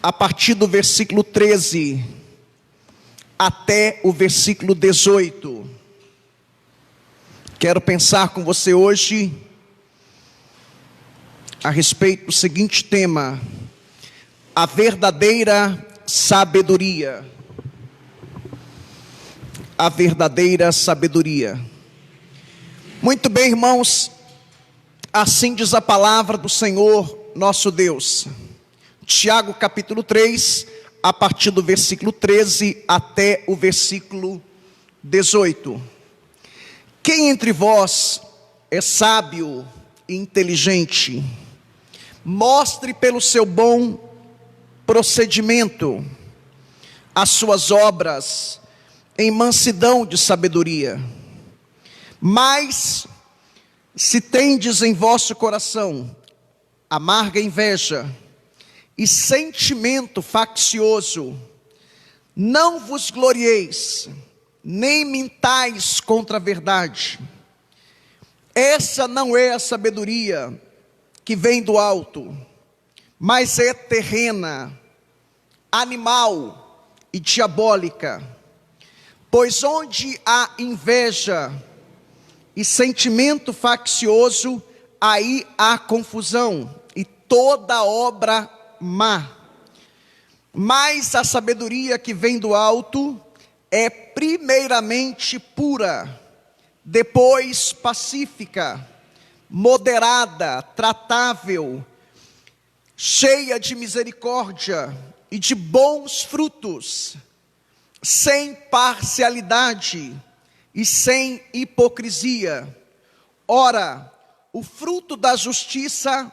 a partir do versículo 13 até o versículo 18. Quero pensar com você hoje a respeito do seguinte tema: a verdadeira sabedoria. A verdadeira sabedoria. Muito bem, irmãos, assim diz a palavra do Senhor nosso Deus. Tiago capítulo 3, a partir do versículo 13 até o versículo 18. Quem entre vós é sábio e inteligente, mostre pelo seu bom procedimento as suas obras em mansidão de sabedoria. Mas, se tendes em vosso coração amarga inveja e sentimento faccioso, não vos glorieis, nem mintais contra a verdade. Essa não é a sabedoria que vem do alto, mas é terrena, animal e diabólica. Pois onde há inveja e sentimento faccioso, aí há confusão e toda obra má. Mas a sabedoria que vem do alto é primeiramente pura, depois pacífica, moderada, tratável, cheia de misericórdia e de bons frutos, sem parcialidade e sem hipocrisia. Ora, o fruto da justiça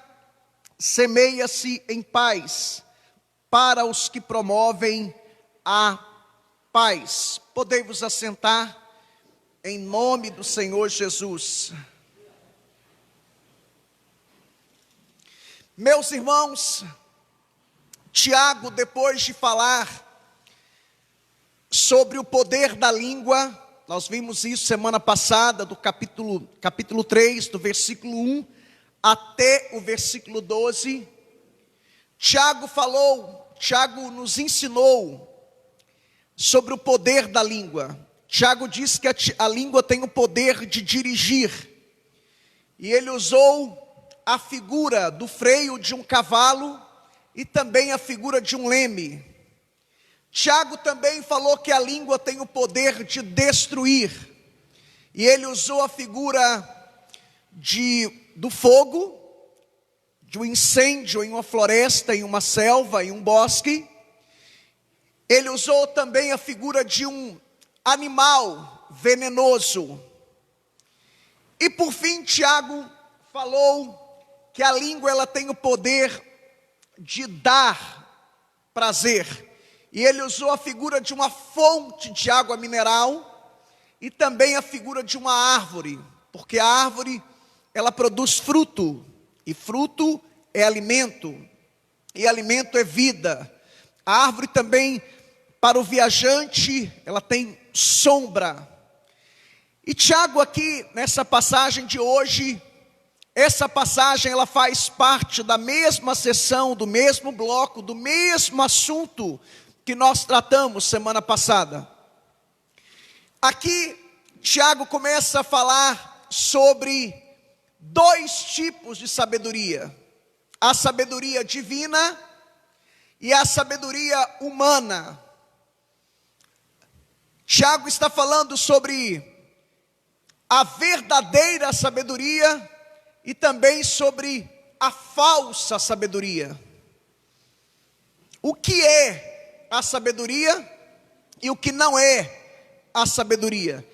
semeia-se em paz para os que promovem a paz. Podei-vos assentar em nome do Senhor Jesus. Meus irmãos, Tiago, depois de falar sobre o poder da língua, nós vimos isso semana passada, do capítulo 3, do versículo 1 até o versículo 12. Tiago nos ensinou sobre o poder da língua. Tiago diz que a língua tem o poder de dirigir, e ele usou a figura do freio de um cavalo e também a figura de um leme. Tiago também falou que a língua tem o poder de destruir, e ele usou a figura do fogo, de um incêndio em uma floresta, em uma selva, em um bosque. Ele usou também a figura de um animal venenoso. E por fim, Tiago falou que a língua ela tem o poder de dar prazer. E ele usou a figura de uma fonte de água mineral e também a figura de uma árvore, porque a árvore, ela produz fruto, e fruto é alimento, e alimento é vida. A árvore também, para o viajante, ela tem sombra. E Tiago aqui, nessa passagem de hoje, essa passagem ela faz parte da mesma sessão, do mesmo bloco, do mesmo assunto que nós tratamos semana passada. Aqui, Tiago começa a falar sobre dois tipos de sabedoria: a sabedoria divina e a sabedoria humana. Tiago está falando sobre a verdadeira sabedoria e também sobre a falsa sabedoria. O que é a sabedoria e o que não é a sabedoria?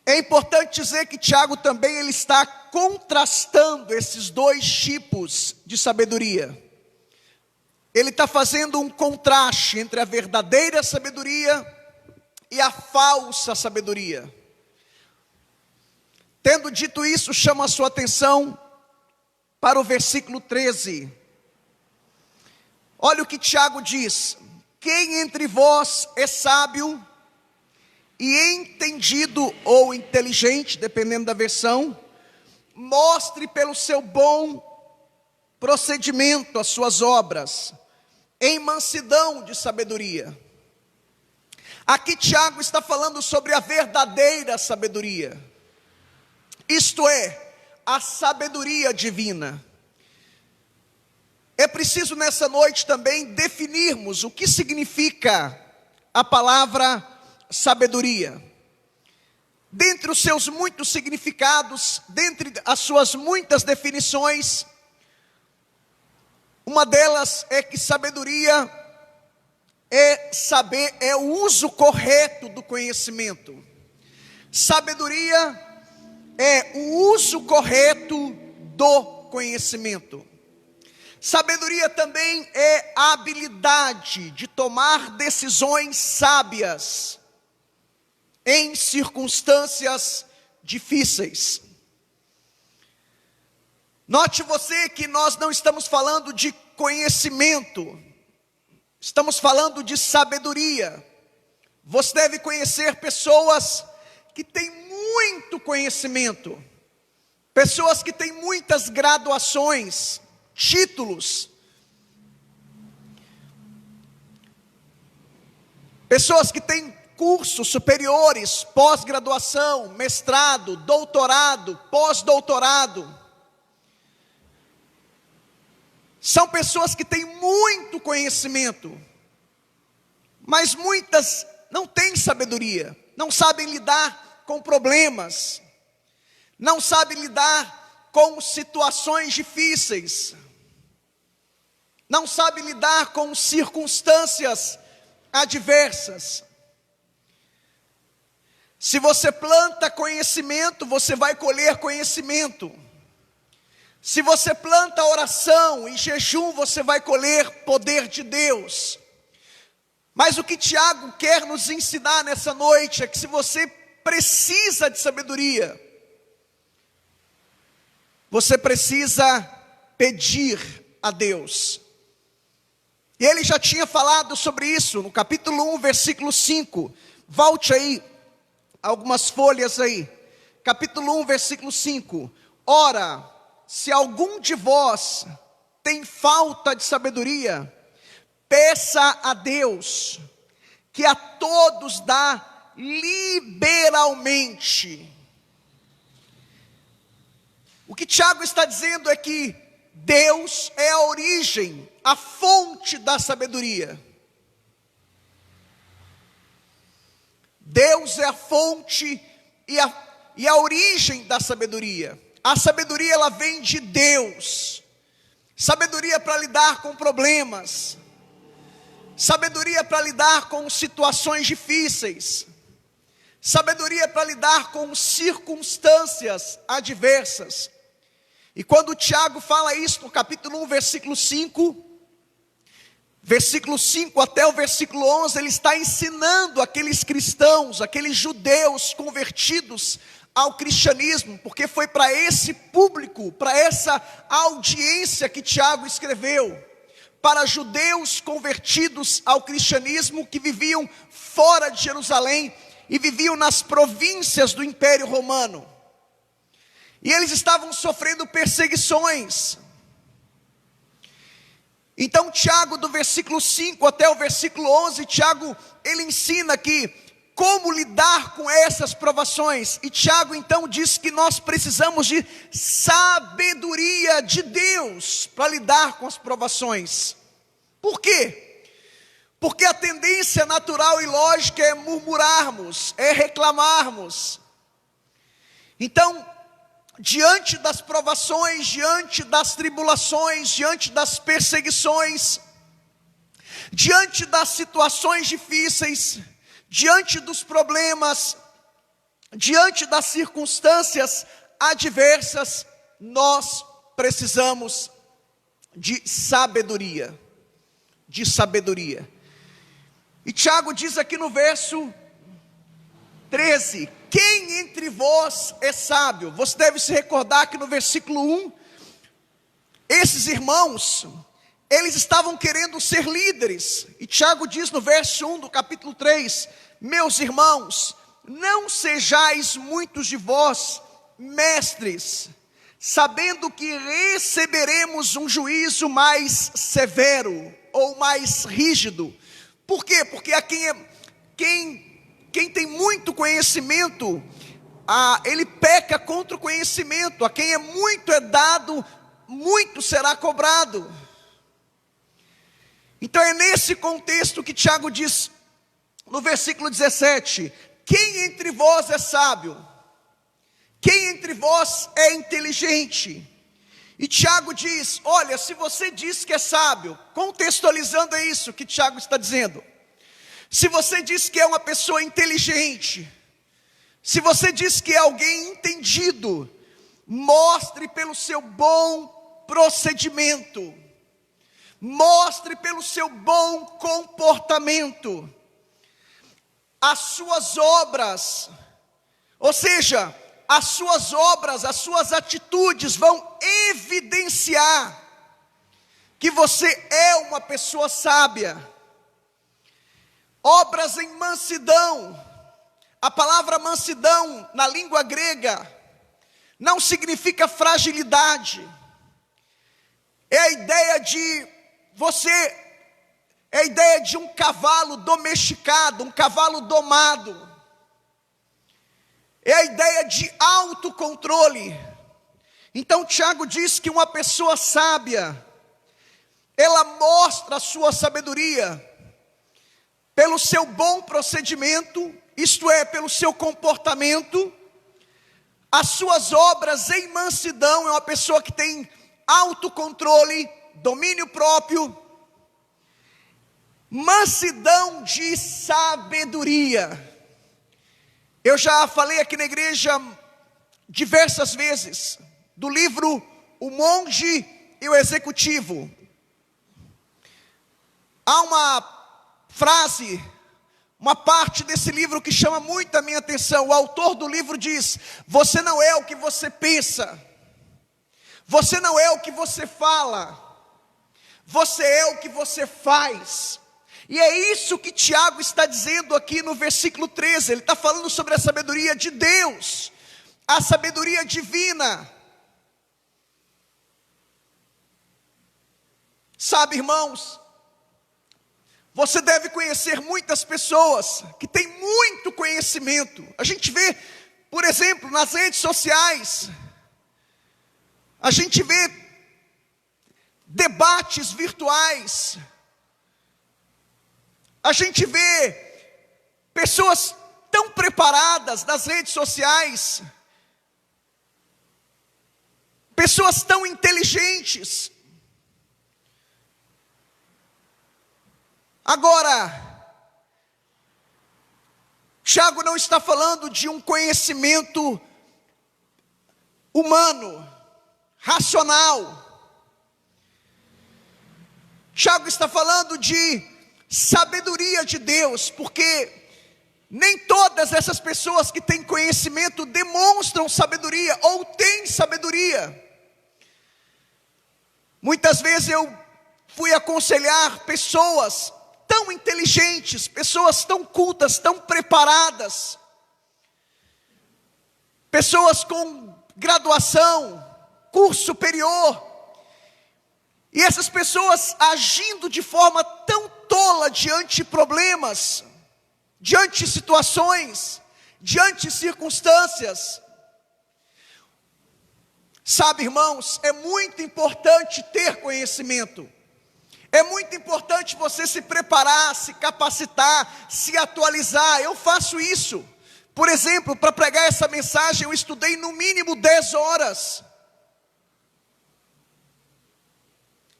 É importante dizer que Tiago também ele está contrastando esses dois tipos de sabedoria. Ele está fazendo um contraste entre a verdadeira sabedoria e a falsa sabedoria. Tendo dito isso, chama a sua atenção para o versículo 13. Olha o que Tiago diz: quem entre vós é sábio e entendido ou inteligente, dependendo da versão, mostre pelo seu bom procedimento às suas obras, em mansidão de sabedoria. Aqui Tiago está falando sobre a verdadeira sabedoria, isto é, a sabedoria divina. É preciso nessa noite também definirmos o que significa a palavra sabedoria. Dentre os seus muitos significados, dentre as suas muitas definições, uma delas é que sabedoria é o uso correto do conhecimento. Sabedoria é o uso correto do conhecimento. Sabedoria também é a habilidade de tomar decisões sábias em circunstâncias difíceis. Note você que nós não estamos falando de conhecimento, estamos falando de sabedoria. Você deve conhecer pessoas que têm muito conhecimento, pessoas que têm muitas graduações, títulos, pessoas que têm cursos superiores, pós-graduação, mestrado, doutorado, pós-doutorado. São pessoas que têm muito conhecimento, mas muitas não têm sabedoria, não sabem lidar com problemas, não sabem lidar com situações difíceis, não sabem lidar com circunstâncias adversas. Se você planta conhecimento, você vai colher conhecimento. Se você planta oração e jejum, você vai colher poder de Deus. Mas o que Tiago quer nos ensinar nessa noite é que se você precisa de sabedoria, você precisa pedir a Deus. E ele já tinha falado sobre isso no capítulo 1, versículo 5. Volte aí, algumas folhas aí. Capítulo 1, versículo 5. Ora, se algum de vós tem falta de sabedoria, peça a Deus, que a todos dá liberalmente. O que Tiago está dizendo é que Deus é a origem, a fonte da sabedoria. Deus é a fonte e a origem da sabedoria. A sabedoria, ela vem de Deus. Sabedoria para lidar com problemas. Sabedoria para lidar com situações difíceis. Sabedoria para lidar com circunstâncias adversas. E quando o Tiago fala isso no capítulo 1, versículo 5, versículo 5 até o versículo 11, ele está ensinando aqueles cristãos, aqueles judeus convertidos ao cristianismo, porque foi para esse público, para essa audiência que Tiago escreveu, para judeus convertidos ao cristianismo que viviam fora de Jerusalém e viviam nas províncias do Império Romano. E eles estavam sofrendo perseguições. Então Tiago, do versículo 5 até o versículo 11, Tiago, ele ensina que como lidar com essas provações. E Tiago então diz que nós precisamos de sabedoria de Deus para lidar com as provações. Por quê? Porque a tendência natural e lógica é murmurarmos, é reclamarmos. Então, diante das provações, diante das tribulações, diante das perseguições, diante das situações difíceis, diante dos problemas, diante das circunstâncias adversas, nós precisamos de sabedoria. De sabedoria. E Tiago diz aqui no verso 13: quem entre vós é sábio? Você deve se recordar que no versículo 1, esses irmãos, eles estavam querendo ser líderes. E Tiago diz no verso 1 do capítulo 3: meus irmãos, não sejais muitos de vós mestres, sabendo que receberemos um juízo mais severo ou mais rígido. Por quê? Porque quem tem muito conhecimento, ele peca contra o conhecimento. A quem é dado, muito será cobrado. Então é nesse contexto que Tiago diz, no versículo 17, quem entre vós é sábio? Quem entre vós é inteligente? E Tiago diz, olha, se você diz que é sábio, contextualizando é isso que Tiago está dizendo. Se você diz que é uma pessoa inteligente, se você diz que é alguém entendido, mostre pelo seu bom procedimento, mostre pelo seu bom comportamento, as suas obras, ou seja, as suas obras, as suas atitudes vão evidenciar que você é uma pessoa sábia. Obras em mansidão. A palavra mansidão na língua grega não significa fragilidade. É a ideia de é a ideia de um cavalo domesticado, um cavalo domado. É a ideia de autocontrole. Então Tiago diz que uma pessoa sábia, ela mostra a sua sabedoria pelo seu bom procedimento, isto é, pelo seu comportamento, as suas obras em mansidão. É uma pessoa que tem autocontrole, domínio próprio, mansidão de sabedoria. Eu já falei aqui na igreja diversas vezes do livro O Monge e o Executivo. Há uma frase, uma parte desse livro que chama muito a minha atenção. O autor do livro diz: você não é o que você pensa, você não é o que você fala, você é o que você faz. E é isso que Tiago está dizendo aqui no versículo 13. Ele está falando sobre a sabedoria de Deus, a sabedoria divina. Sabe, irmãos, você deve conhecer muitas pessoas que têm muito conhecimento. A gente vê, por exemplo, nas redes sociais, a gente vê debates virtuais, a gente vê pessoas tão preparadas nas redes sociais, pessoas tão inteligentes. Agora, Tiago não está falando de um conhecimento humano, racional. Tiago está falando de sabedoria de Deus, porque nem todas essas pessoas que têm conhecimento demonstram sabedoria ou têm sabedoria. Muitas vezes eu fui aconselhar pessoas tão inteligentes, pessoas tão cultas, tão preparadas, pessoas com graduação, curso superior, e essas pessoas agindo de forma tão tola diante de problemas, diante de situações, diante de circunstâncias. Sabe, irmãos, é muito importante ter conhecimento. É muito importante você se preparar, se capacitar, se atualizar. Eu faço isso. Por exemplo, para pregar essa mensagem, eu estudei no mínimo 10 horas.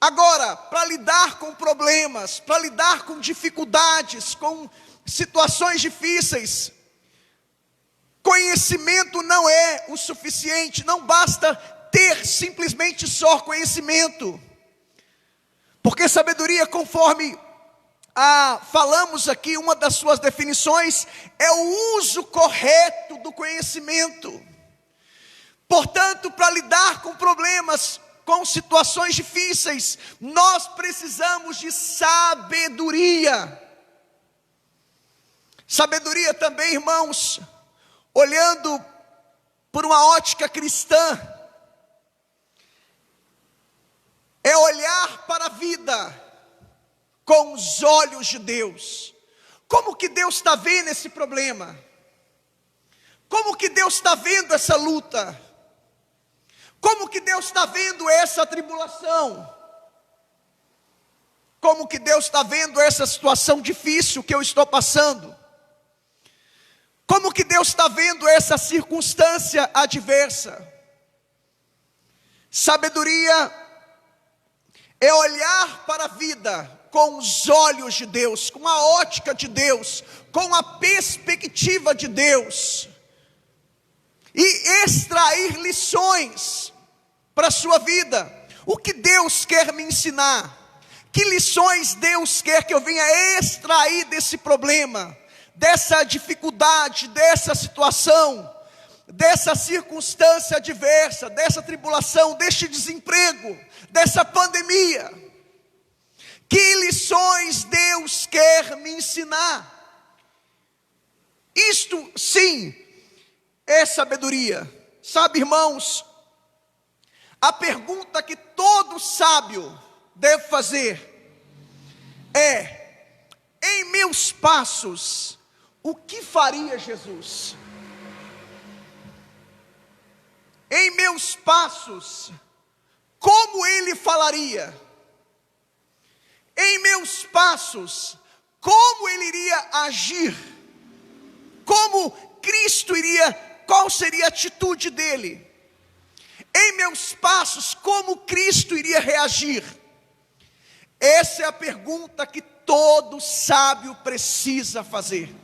Agora, para lidar com problemas, para lidar com dificuldades, com situações difíceis, conhecimento não é o suficiente. Não basta ter simplesmente só conhecimento. Porque sabedoria, conforme falamos aqui, uma das suas definições é o uso correto do conhecimento. Portanto, para lidar com problemas, com situações difíceis, nós precisamos de sabedoria. Sabedoria também, irmãos, olhando por uma ótica cristã, é olhar para a vida com os olhos de Deus. Como que Deus está vendo esse problema? Como que Deus está vendo essa luta? Como que Deus está vendo essa tribulação? Como que Deus está vendo essa situação difícil que eu estou passando? Como que Deus está vendo essa circunstância adversa? Sabedoria é olhar para a vida com os olhos de Deus, com a ótica de Deus, com a perspectiva de Deus, e extrair lições para a sua vida. O que Deus quer me ensinar? Que lições Deus quer que eu venha extrair desse problema, dessa dificuldade, dessa situação, dessa circunstância adversa, dessa tribulação, deste desemprego, dessa pandemia? Que lições Deus quer me ensinar? Isto sim é sabedoria. Sabe, irmãos, a pergunta que todo sábio deve fazer é: em meus passos, o que faria Jesus? Em meus passos, como ele falaria? Em meus passos, como ele iria agir? Como Cristo iria, qual seria a atitude dele? Em meus passos, como Cristo iria reagir? Essa é a pergunta que todo sábio precisa fazer.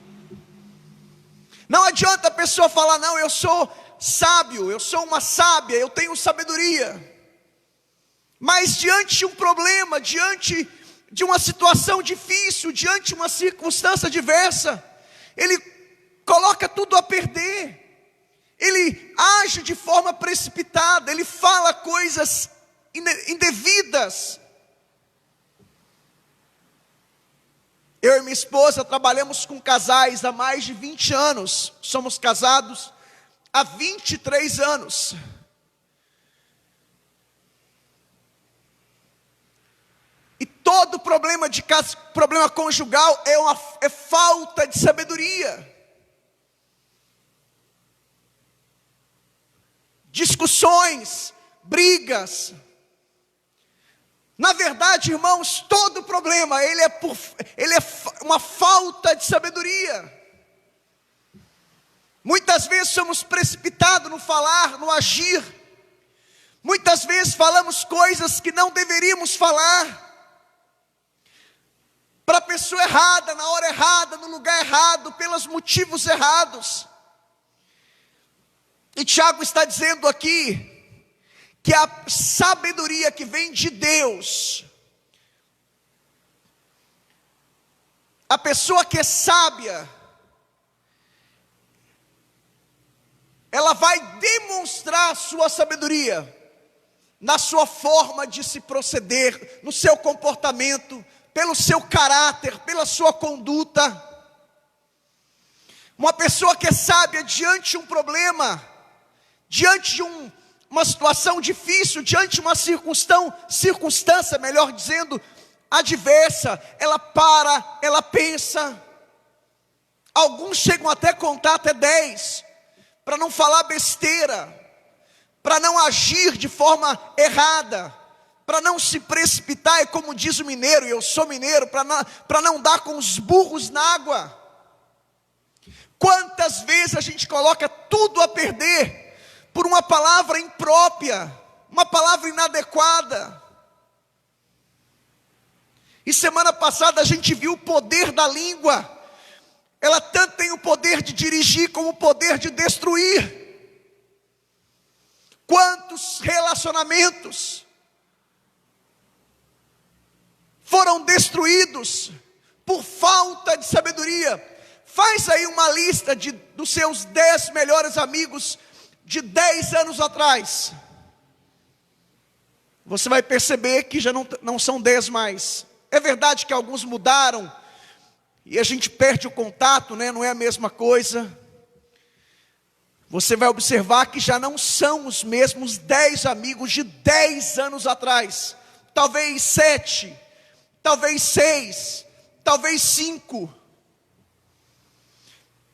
Não adianta a pessoa falar: não, eu sou sábio, eu sou uma sábia, eu tenho sabedoria. Mas diante de um problema, diante de uma situação difícil, diante de uma circunstância adversa, ele coloca tudo a perder, ele age de forma precipitada, ele fala coisas indevidas. Eu e minha esposa trabalhamos com casais há mais de 20 anos, somos casados há 23 anos. E todo problema de casa, problema conjugal é falta de sabedoria. Discussões, brigas. Na verdade, irmãos, todo problema ele é uma falta de sabedoria. Muitas vezes somos precipitados no falar, no agir. Muitas vezes falamos coisas que não deveríamos falar, para a pessoa errada, na hora errada, no lugar errado, pelos motivos errados. E Tiago está dizendo aqui que a sabedoria que vem de Deus, a pessoa que é sábia, ela vai demonstrar a sua sabedoria na sua forma de se proceder, no seu comportamento, pelo seu caráter, pela sua conduta. Uma pessoa que é sábia diante de um problema, diante de uma situação difícil, diante de uma circunstância, melhor dizendo, adversa, ela para, ela pensa. Alguns chegam até a contar até 10, para não falar besteira, para não agir de forma errada, para não se precipitar, é como diz o mineiro, e eu sou mineiro, para não dar com os burros na água. Quantas vezes a gente coloca tudo a perder por uma palavra imprópria, uma palavra inadequada. E semana passada a gente viu o poder da língua. Ela tanto tem o poder de dirigir como o poder de destruir. Quantos relacionamentos foram destruídos por falta de sabedoria? Faz aí uma lista dos seus 10 melhores amigos de 10 anos atrás. Você vai perceber que já não são 10 mais. É verdade que alguns mudaram e a gente perde o contato, né? Não é a mesma coisa. Você vai observar que já não são os mesmos 10 amigos de 10 anos atrás. talvez 7, talvez 6, talvez 5.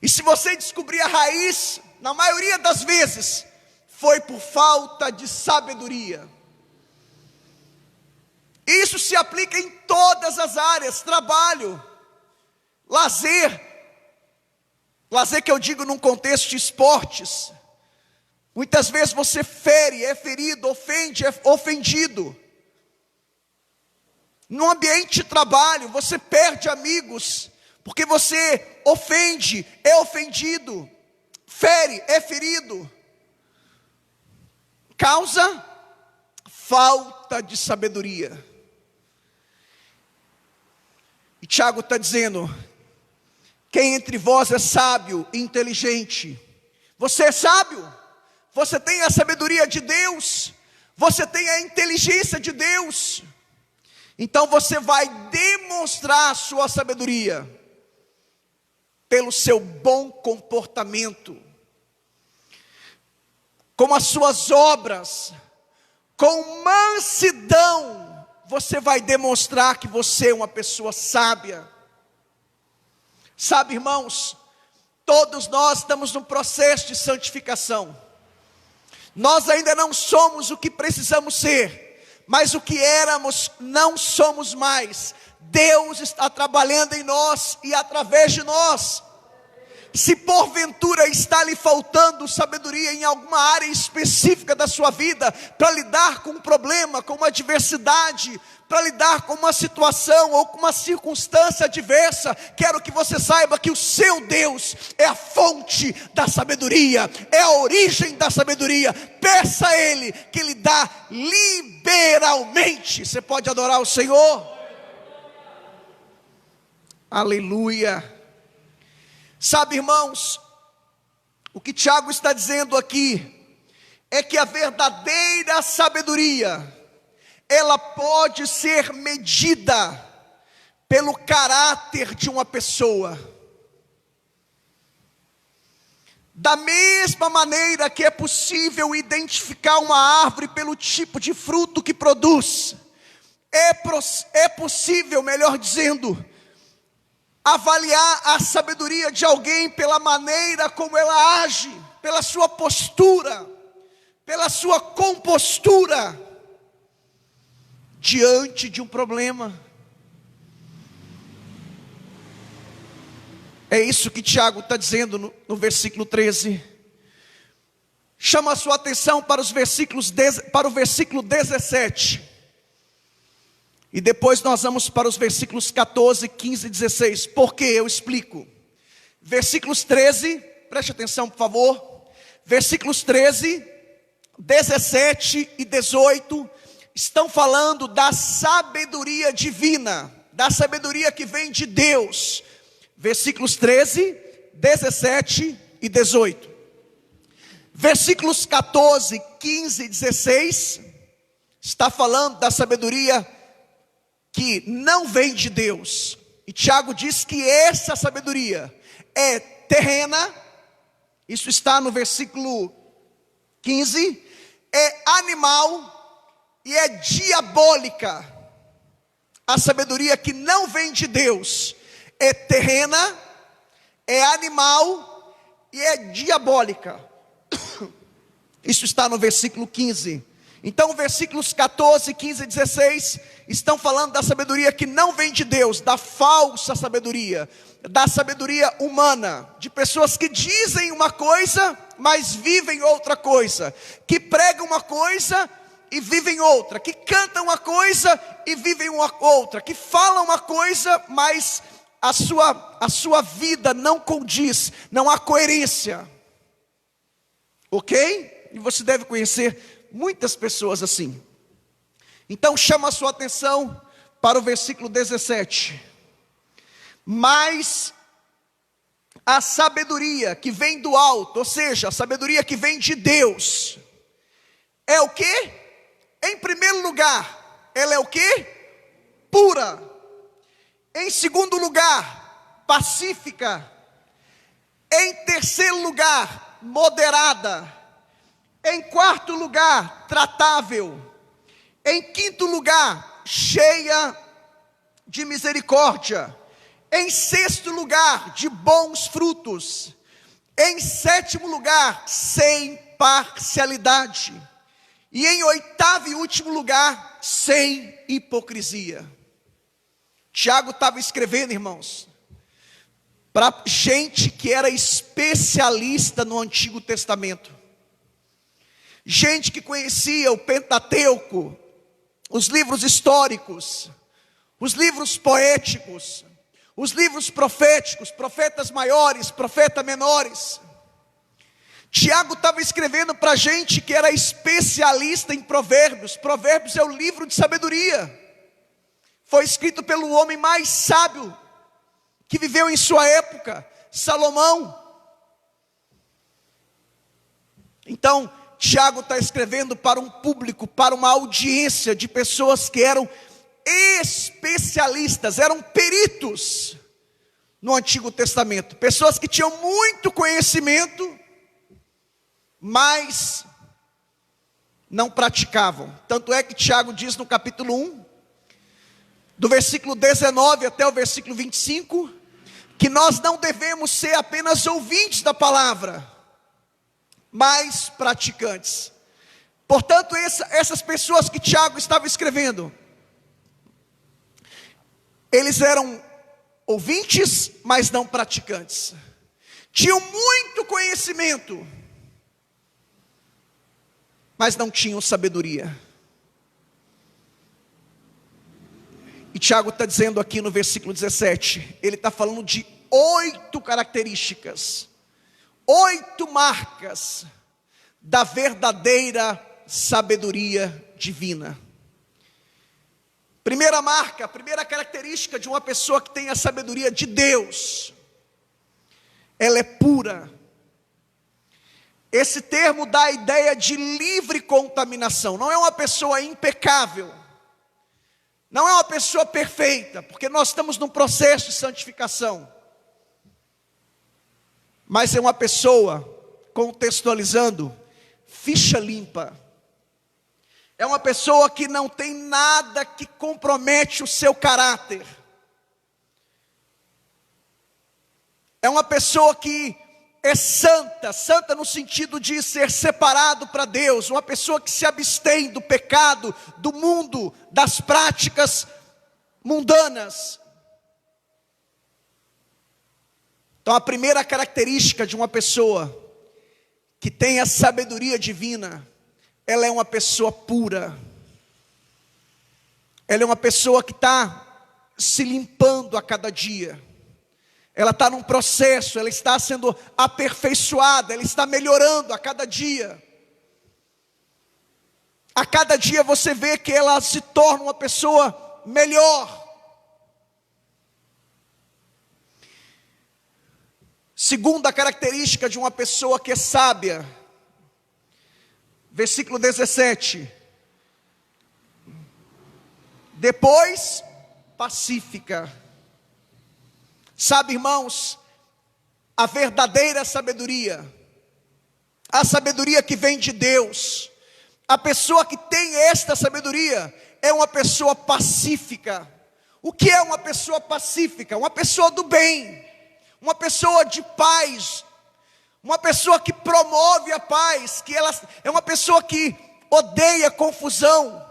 E se você descobrir a raiz, na maioria das vezes, foi por falta de sabedoria. Isso se aplica em todas as áreas: trabalho, lazer que eu digo num contexto de esportes. Muitas vezes você fere, é ferido, ofende, é ofendido. No ambiente de trabalho, você perde amigos, porque você ofende, é ofendido, fere, é ferido. Causa falta de sabedoria. E Tiago está dizendo: quem entre vós é sábio e inteligente? Você é sábio? Você tem a sabedoria de Deus? Você tem a inteligência de Deus? Então você vai demonstrar a sua sabedoria pelo seu bom comportamento, com as suas obras, com mansidão. Você vai demonstrar que você é uma pessoa sábia. Sabe, irmãos, todos nós estamos num processo de santificação. Nós ainda não somos o que precisamos ser, mas o que éramos não somos mais. Deus está trabalhando em nós e através de nós. Se porventura está lhe faltando sabedoria em alguma área específica da sua vida, para lidar com um problema, com uma adversidade, para lidar com uma situação ou com uma circunstância adversa, quero que você saiba que o seu Deus é a fonte da sabedoria, é a origem da sabedoria. Peça a Ele que lhe dá liberalmente. Você pode adorar o Senhor? Aleluia. Sabe, irmãos, o que Tiago está dizendo aqui é que a verdadeira sabedoria, ela pode ser medida pelo caráter de uma pessoa. Da mesma maneira que é possível identificar uma árvore pelo tipo de fruto que produz, é possível, melhor dizendo, avaliar a sabedoria de alguém pela maneira como ela age, pela sua postura, pela sua compostura diante de um problema. É isso que Tiago está dizendo no versículo 13. Chama a sua atenção para o versículo 17. E depois nós vamos para os versículos 14, 15 e 16. Por quê? Eu explico. Versículos 13, preste atenção por favor. Versículos 13, 17 e 18 estão falando da sabedoria divina, da sabedoria que vem de Deus. Versículos 13, 17 e 18. Versículos 14, 15 e 16 está falando da sabedoria que não vem de Deus. E Tiago diz que essa sabedoria é terrena. Isso está no versículo 15. É animal e é diabólica. A sabedoria que não vem de Deus é terrena, é animal e é diabólica. Isso está no versículo 15. Então, versículos 14, 15 e 16 estão falando da sabedoria que não vem de Deus, da falsa sabedoria, da sabedoria humana, de pessoas que dizem uma coisa, mas vivem outra coisa, que pregam uma coisa e vivem outra, que cantam uma coisa e vivem uma outra, que falam uma coisa, mas a sua vida não condiz, não há coerência. Ok? E você deve conhecer muitas pessoas assim. Então chama a sua atenção para o versículo 17. Mas a sabedoria que vem do alto, ou seja, a sabedoria que vem de Deus, é o quê? Em primeiro lugar, ela é o quê? Pura. Em segundo lugar, pacífica. Em terceiro lugar, moderada. Em quarto lugar, tratável. Em quinto lugar, cheia de misericórdia. Em sexto lugar, de bons frutos. Em sétimo lugar, sem parcialidade. E em oitavo e último lugar, sem hipocrisia. Tiago estava escrevendo, irmãos, para gente que era especialista no Antigo Testamento. Gente que conhecia o Pentateuco, os livros históricos, os livros poéticos, os livros proféticos, profetas maiores, profetas menores. Tiago estava escrevendo para gente que era especialista em provérbios. Provérbios é o livro de sabedoria. Foi escrito pelo homem mais sábio que viveu em sua época, Salomão. Então, Tiago está escrevendo para um público, para uma audiência de pessoas que eram especialistas, eram peritos no Antigo Testamento. Pessoas que tinham muito conhecimento, mas não praticavam. Tanto é que Tiago diz no capítulo 1, do versículo 19 até o versículo 25, que nós não devemos ser apenas ouvintes da palavra, mas praticantes. Portanto, essas pessoas que Tiago estava escrevendo, eles eram ouvintes, mas não praticantes. Tinham muito conhecimento, mas não tinham sabedoria. E Tiago está dizendo aqui no versículo 17, ele está falando de 8 características, 8 marcas da verdadeira sabedoria divina. Primeira marca, primeira característica de uma pessoa que tem a sabedoria de Deus, ela é pura. Esse termo dá a ideia de livre contaminação. Não é uma pessoa impecável, não é uma pessoa perfeita, porque nós estamos num processo de santificação. Mas é uma pessoa, contextualizando, ficha limpa. É uma pessoa que não tem nada que compromete o seu caráter. É uma pessoa que é santa, santa no sentido de ser separado para Deus, uma pessoa que se abstém do pecado, do mundo, das práticas mundanas. Então a primeira característica de uma pessoa que tem a sabedoria divina, ela é uma pessoa pura. Ela é uma pessoa que está se limpando a cada dia. Ela está num processo, ela está sendo aperfeiçoada, ela está melhorando a cada dia. A cada dia você vê que ela se torna uma pessoa melhor. Segunda característica de uma pessoa que é sábia, versículo 17. Depois, pacífica. Sabe, irmãos, a verdadeira sabedoria, a sabedoria que vem de Deus, a pessoa que tem esta sabedoria é uma pessoa pacífica. O que é uma pessoa pacífica? Uma pessoa do bem, uma pessoa de paz, uma pessoa que promove a paz, que ela é uma pessoa que odeia confusão,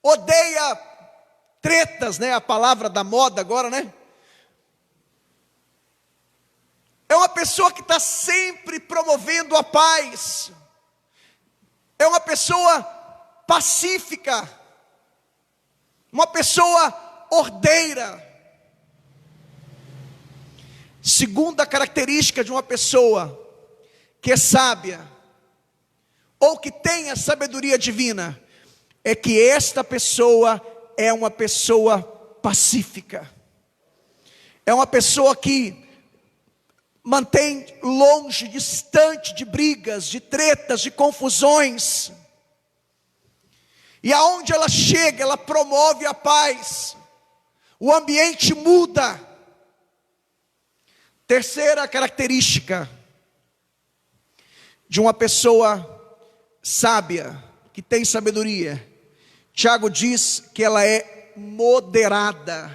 odeia tretas, né? A palavra da moda agora, né? É uma pessoa que está sempre promovendo a paz. É uma pessoa pacífica. Uma pessoa ordeira. Segunda característica de uma pessoa que é sábia, ou que tem a sabedoria divina, é que esta pessoa é uma pessoa pacífica. É uma pessoa que mantém longe, distante de brigas, de tretas, de confusões. E aonde ela chega, ela promove a paz. O ambiente muda. Terceira característica de uma pessoa sábia, que tem sabedoria. Tiago diz que ela é moderada.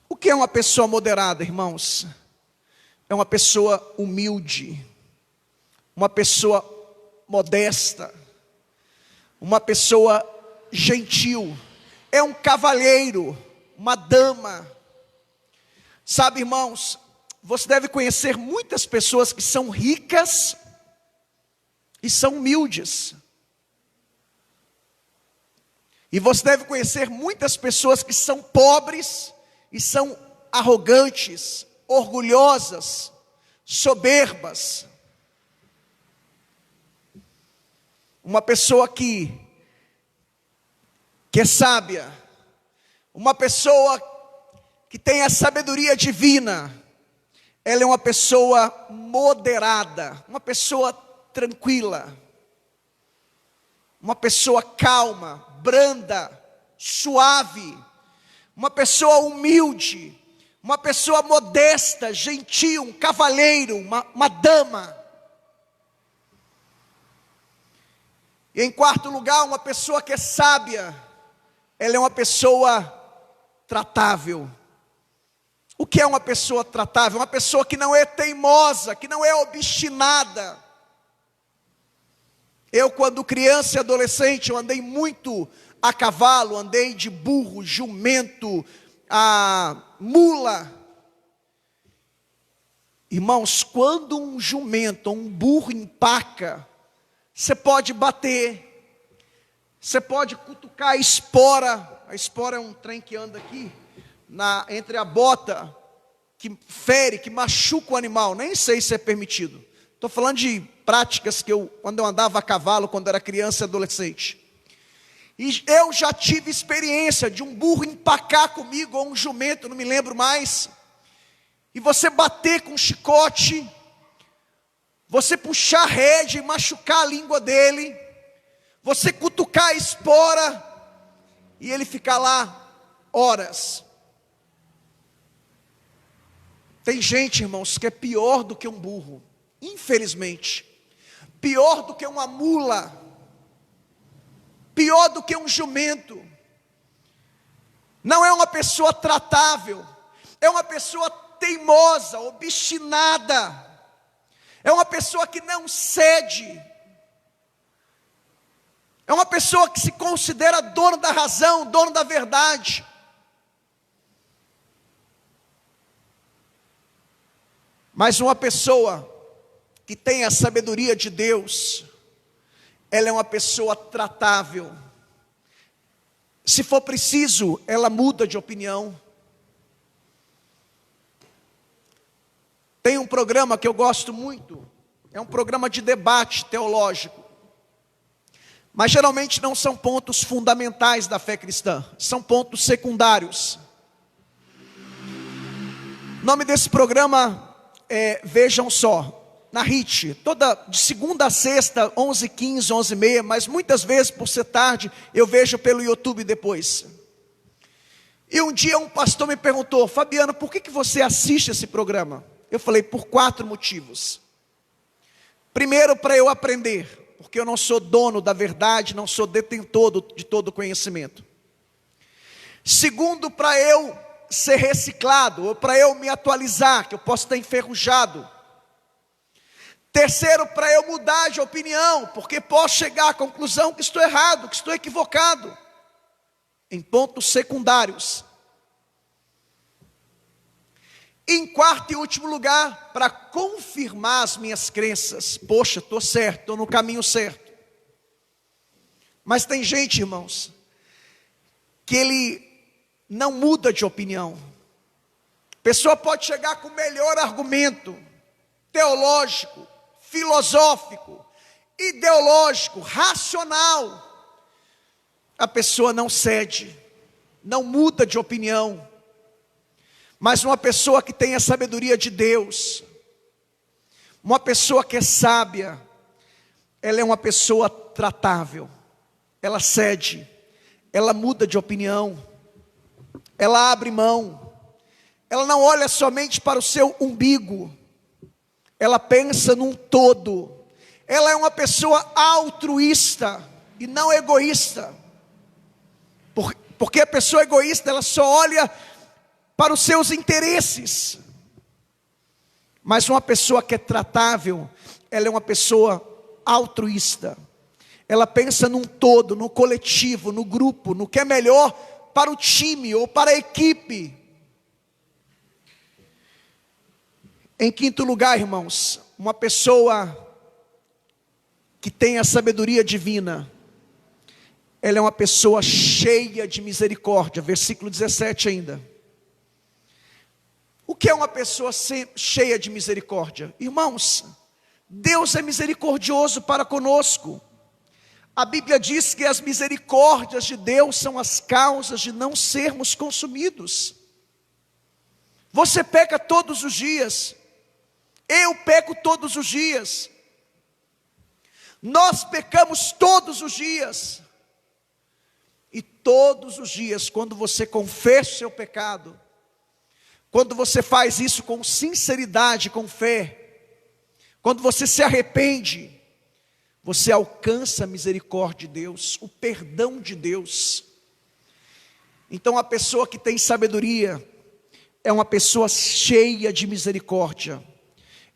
O que é uma pessoa moderada, irmãos? É uma pessoa humilde, uma pessoa modesta, uma pessoa gentil, é um cavalheiro, uma dama. Sabe, irmãos, você deve conhecer muitas pessoas que são ricas e são humildes. E você deve conhecer muitas pessoas que são pobres e são arrogantes, orgulhosas, soberbas. Uma pessoa que é sábia, uma pessoa que tem a sabedoria divina, ela é uma pessoa moderada, uma pessoa tranquila, uma pessoa calma, branda, suave, uma pessoa humilde, uma pessoa modesta, gentil, um cavalheiro, uma dama. E em quarto lugar, uma pessoa que é sábia, ela é uma pessoa tratável. O que é uma pessoa tratável? Uma pessoa que não é teimosa, que não é obstinada. Eu, quando criança e adolescente, eu andei muito a cavalo, andei de burro, jumento, a mula. Irmãos, quando um jumento, um burro empaca, você pode bater, você pode cutucar a espora é um trem que anda aqui, entre a bota, que fere, que machuca o animal, nem sei se é permitido. Estou falando de práticas que quando eu andava a cavalo, quando era criança e adolescente. E eu já tive experiência de um burro empacar comigo, ou um jumento, não me lembro mais. E você bater com um chicote, você puxar a rédea e machucar a língua dele, você cutucar a espora, e ele ficar lá horas. Tem gente, irmãos, que é pior do que um burro, infelizmente, pior do que uma mula, pior do que um jumento. Não é uma pessoa tratável, é uma pessoa teimosa, obstinada, é uma pessoa que não cede, é uma pessoa que se considera dono da razão, dono da verdade. Mas uma pessoa que tem a sabedoria de Deus, ela é uma pessoa tratável. Se for preciso, ela muda de opinião. Tem um programa que eu gosto muito, é um programa de debate teológico. Mas geralmente não são pontos fundamentais da fé cristã, são pontos secundários. O nome desse programa é Vejam Só, na HIT, de segunda a sexta, 11h15, 11h30, mas muitas vezes por ser tarde, eu vejo pelo YouTube depois. E um dia um pastor me perguntou: Fabiano, por que você assiste esse programa? Eu falei: por 4 motivos. Primeiro, para eu aprender, porque eu não sou dono da verdade, não sou detentor de todo o conhecimento. Segundo, para eu ser reciclado, ou para eu me atualizar, que eu posso estar enferrujado. Terceiro, para eu mudar de opinião, porque posso chegar à conclusão que estou errado, que estou equivocado, em pontos secundários. Em quarto e último lugar, para confirmar as minhas crenças. Poxa, estou certo, estou no caminho certo. Mas tem gente, irmãos, que ele não muda de opinião. A pessoa pode chegar com o melhor argumento, teológico, filosófico, ideológico, racional. A pessoa não cede, não muda de opinião. Mas uma pessoa que tem a sabedoria de Deus, uma pessoa que é sábia, ela é uma pessoa tratável, ela cede, ela muda de opinião, ela abre mão, ela não olha somente para o seu umbigo, ela pensa num todo, ela é uma pessoa altruísta, e não egoísta. Porque a pessoa egoísta, ela só olha para os seus interesses. Mas uma pessoa que é tratável, ela é uma pessoa altruísta. Ela pensa num todo, no coletivo, no grupo, no que é melhor para o time ou para a equipe. Em quinto lugar, irmãos, uma pessoa que tem a sabedoria divina, ela é uma pessoa cheia de misericórdia. Versículo 17 ainda. O que é uma pessoa cheia de misericórdia? Irmãos, Deus é misericordioso para conosco. A Bíblia diz que as misericórdias de Deus são as causas de não sermos consumidos. Você peca todos os dias. Eu peco todos os dias. Nós pecamos todos os dias. E todos os dias, quando você confessa o seu pecado, quando você faz isso com sinceridade, com fé, quando você se arrepende, você alcança a misericórdia de Deus, o perdão de Deus. Então a pessoa que tem sabedoria é uma pessoa cheia de misericórdia.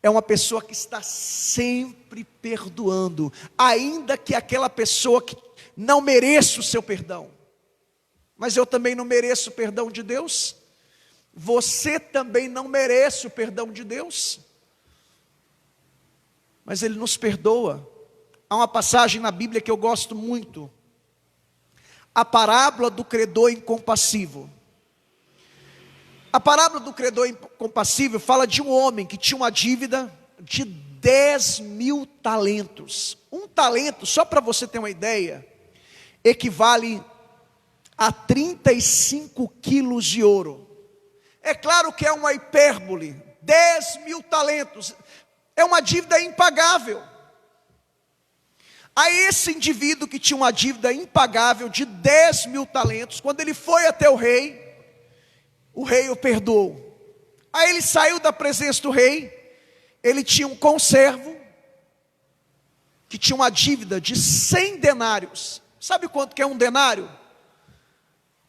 É uma pessoa que está sempre perdoando, ainda que aquela pessoa que não mereça o seu perdão. Mas eu também não mereço o perdão de Deus. Você também não merece o perdão de Deus. Mas Ele nos perdoa. Há uma passagem na Bíblia que eu gosto muito. A parábola do credor incompassível. A parábola do credor incompassível fala de um homem que tinha uma dívida de 10.000 talentos. Um talento, só para você ter uma ideia, equivale a 35 quilos de ouro. É claro que é uma hipérbole. 10.000 talentos. É uma dívida impagável. A esse indivíduo que tinha uma dívida impagável de 10.000 talentos, quando ele foi até o rei o perdoou. Aí ele saiu da presença do rei. Ele tinha um conservo que tinha uma dívida de 100 denários. Sabe quanto que é um denário?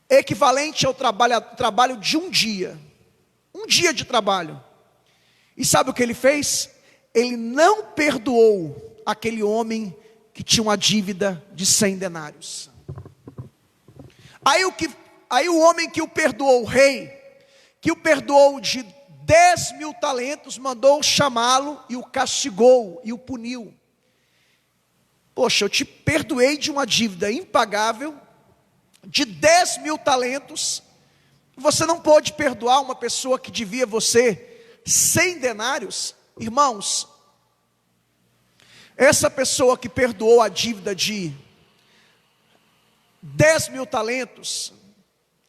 Equivalente ao trabalho de um dia. Um dia de trabalho. E sabe o que ele fez? Ele não perdoou aquele homem que tinha uma dívida de 100 denários. Aí o homem que o perdoou, o rei, que o perdoou de 10.000 talentos, mandou chamá-lo e o castigou e o puniu. Poxa, eu te perdoei de uma dívida impagável, de 10.000 talentos, você não pode perdoar uma pessoa que devia você 100 denários? Irmãos, essa pessoa que perdoou a dívida de 10.000 talentos,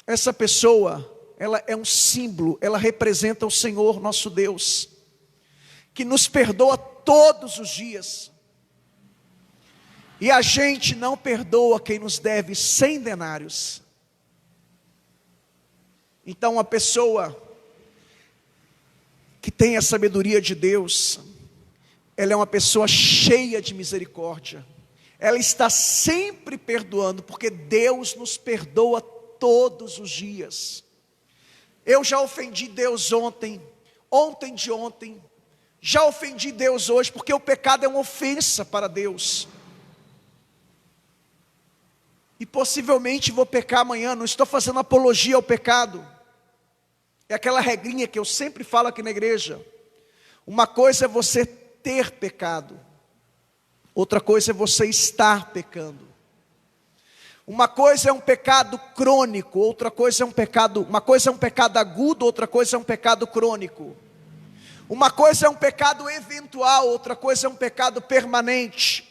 essa pessoa, ela é um símbolo, ela representa o Senhor nosso Deus, que nos perdoa todos os dias. E a gente não perdoa quem nos deve 100 denários. Então a pessoa que tem a sabedoria de Deus, ela é uma pessoa cheia de misericórdia. Ela está sempre perdoando, porque Deus nos perdoa todos os dias. Eu já ofendi Deus ontem de ontem, já ofendi Deus hoje, porque o pecado é uma ofensa para Deus. E possivelmente vou pecar amanhã. Não estou fazendo apologia ao pecado. É aquela regrinha que eu sempre falo aqui na igreja. Uma coisa é você ter pecado, outra coisa é você estar pecando. Uma coisa é um pecado crônico, outra coisa é um pecado, uma coisa é um pecado agudo, outra coisa é um pecado crônico. Uma coisa é um pecado eventual, outra coisa é um pecado permanente.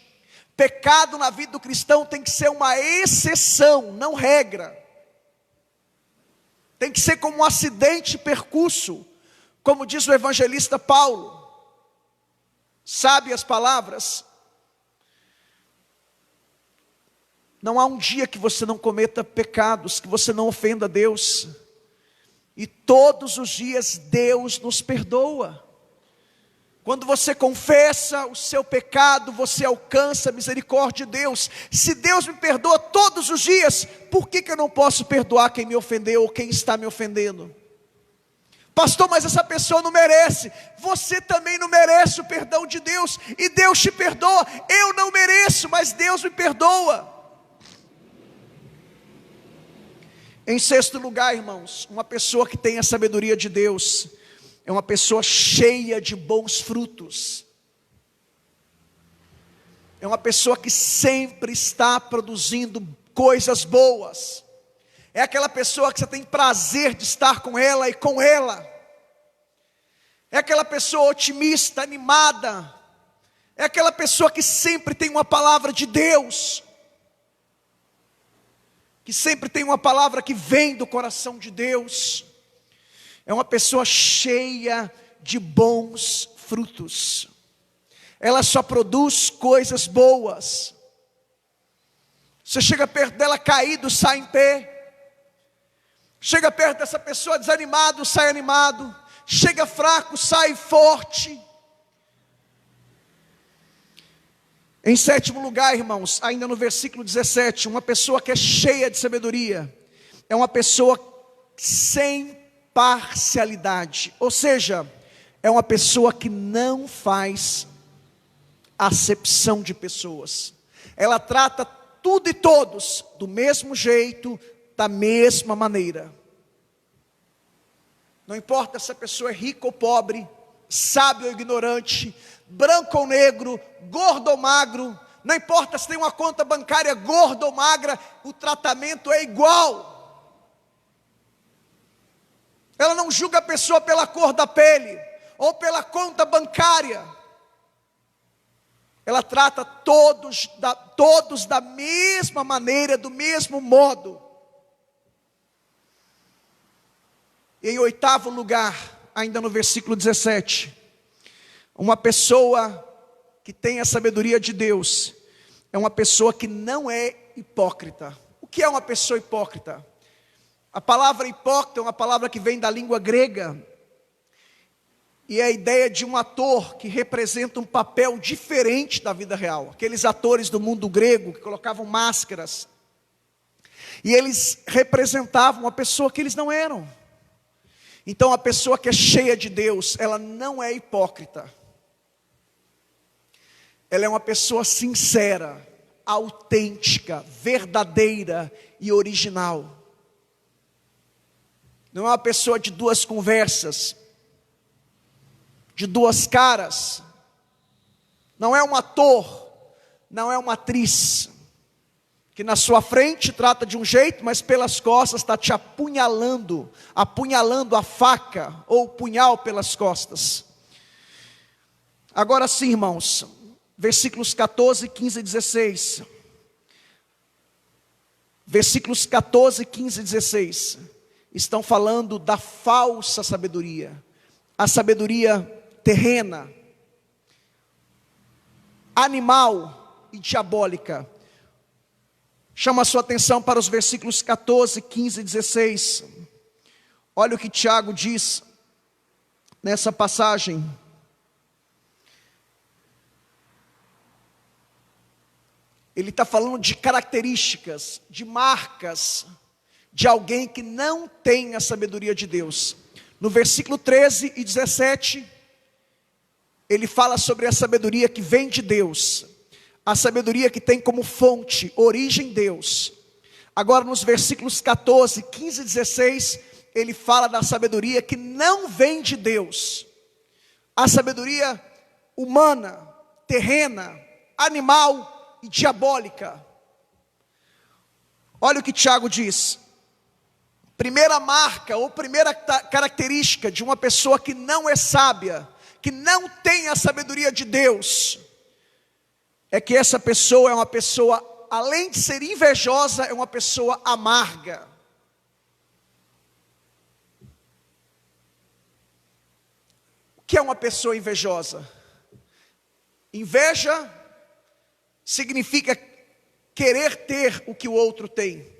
Pecado na vida do cristão tem que ser uma exceção, não regra. Tem que ser como um acidente percurso, como diz o evangelista Paulo. Sabe as palavras? Não há um dia que você não cometa pecados, que você não ofenda a Deus. E todos os dias Deus nos perdoa. Quando você confessa o seu pecado, você alcança a misericórdia de Deus. Se Deus me perdoa todos os dias, por que eu não posso perdoar quem me ofendeu ou quem está me ofendendo? Pastor, mas essa pessoa não merece. Você também não merece o perdão de Deus, e Deus te perdoa. Eu não mereço, mas Deus me perdoa. Em sexto lugar, irmãos, uma pessoa que tem a sabedoria de Deus é uma pessoa cheia de bons frutos. É uma pessoa que sempre está produzindo coisas boas. É aquela pessoa que você tem prazer de estar com ela e com ela. É aquela pessoa otimista, animada. É aquela pessoa que sempre tem uma palavra de Deus. Que sempre tem uma palavra que vem do coração de Deus. É uma pessoa cheia de bons frutos. Ela só produz coisas boas. Você chega perto dela caído, sai em pé. Chega perto dessa pessoa desanimado, sai animado. Chega fraco, sai forte. Em sétimo lugar, irmãos, ainda no versículo 17, uma pessoa que é cheia de sabedoria é uma pessoa sem parcialidade, ou seja, é uma pessoa que não faz acepção de pessoas. Ela trata tudo e todos do mesmo jeito, da mesma maneira. Não importa se a pessoa é rica ou pobre, sábio ou ignorante, branco ou negro, gordo ou magro, não importa se tem uma conta bancária gorda ou magra, o tratamento é igual. Ela não julga a pessoa pela cor da pele, ou pela conta bancária. Ela trata todos da mesma maneira, do mesmo modo. E em oitavo lugar, ainda no versículo 17, uma pessoa que tem a sabedoria de Deus, é uma pessoa que não é hipócrita. O que é uma pessoa hipócrita? A palavra hipócrita é uma palavra que vem da língua grega, e é a ideia de um ator que representa um papel diferente da vida real. Aqueles atores do mundo grego que colocavam máscaras, e eles representavam uma pessoa que eles não eram. Então a pessoa que é cheia de Deus, ela não é hipócrita. Ela é uma pessoa sincera, autêntica, verdadeira e original. Não é uma pessoa de duas conversas, de duas caras. Não é um ator, não é uma atriz, que na sua frente trata de um jeito, mas pelas costas está te apunhalando a faca ou o punhal pelas costas. Agora sim, irmãos, versículos 14, 15 e 16. Versículos 14, 15 e 16 estão falando da falsa sabedoria, a sabedoria terrena, animal e diabólica. Chama a sua atenção para os versículos 14, 15 e 16. Olha o que Tiago diz nessa passagem. Ele está falando de características, de marcas, de alguém que não tem a sabedoria de Deus. No versículo 13 e 17, ele fala sobre a sabedoria que vem de Deus. A sabedoria que tem como fonte, origem Deus. Agora nos versículos 14, 15 e 16, ele fala da sabedoria que não vem de Deus. A sabedoria humana, terrena, animal e diabólica. Olha o que Tiago diz. Primeira marca ou primeira característica de uma pessoa que não é sábia, que não tem a sabedoria de Deus, é que essa pessoa é uma pessoa, além de ser invejosa, é uma pessoa amarga. O que é uma pessoa invejosa? Inveja significa querer ter o que o outro tem.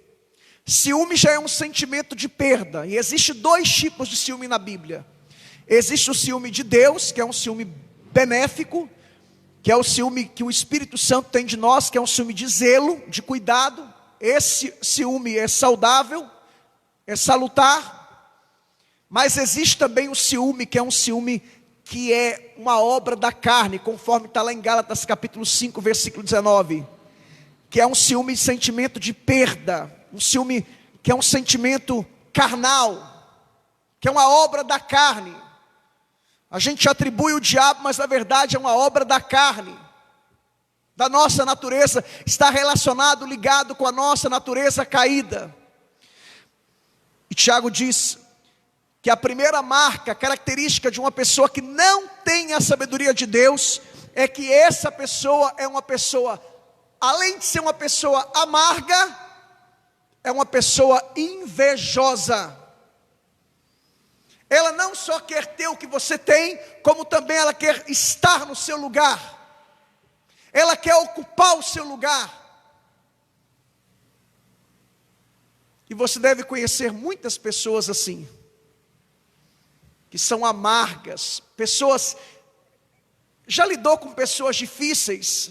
Ciúme já é um sentimento de perda, e existe dois tipos de ciúme na Bíblia. Existe o ciúme de Deus, que é um ciúme benéfico, que é o ciúme que o Espírito Santo tem de nós, que é um ciúme de zelo, de cuidado. Esse ciúme é saudável, é salutar. Mas existe também o ciúme, que é um ciúme que é uma obra da carne, conforme está lá em Gálatas capítulo 5, versículo 19. Que é um ciúme, sentimento de perda, um ciúme que é um sentimento carnal, que é uma obra da carne. A gente atribui o diabo, mas na verdade é uma obra da carne, da nossa natureza, está relacionado, ligado com a nossa natureza caída. E Tiago diz que a primeira marca, característica de uma pessoa que não tem a sabedoria de Deus, é que essa pessoa é uma pessoa, além de ser uma pessoa amarga, é uma pessoa invejosa. Ela não só quer ter o que você tem, como também ela quer estar no seu lugar. Ela quer ocupar o seu lugar. E você deve conhecer muitas pessoas assim, que são amargas, pessoas, já lidou com pessoas difíceis?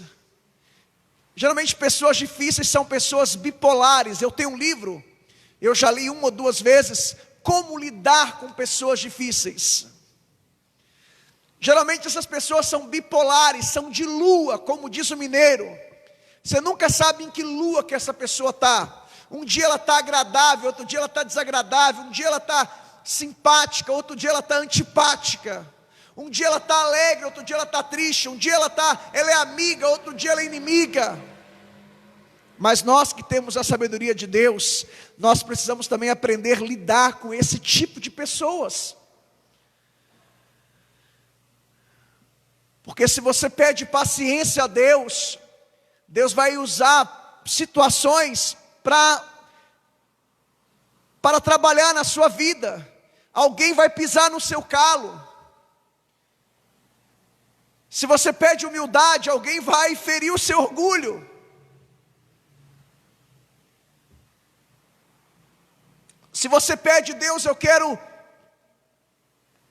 Geralmente pessoas difíceis são pessoas bipolares. Eu tenho um livro, eu já li 1 ou 2 vezes, Como lidar com pessoas difíceis. Geralmente essas pessoas são bipolares, são de lua, como diz o mineiro. Você nunca sabe em que lua que essa pessoa está. Um dia ela está agradável, outro dia ela está desagradável. Um dia ela está simpática, outro dia ela está antipática. Um dia ela está alegre, outro dia ela está triste. Um dia ela é amiga, outro dia ela é inimiga. Mas nós que temos a sabedoria de Deus, nós precisamos também aprender a lidar com esse tipo de pessoas. Porque se você pede paciência a Deus, Deus vai usar situações para trabalhar na sua vida. Alguém vai pisar no seu calo. Se você pede humildade, alguém vai ferir o seu orgulho. Se você pede, Deus, eu quero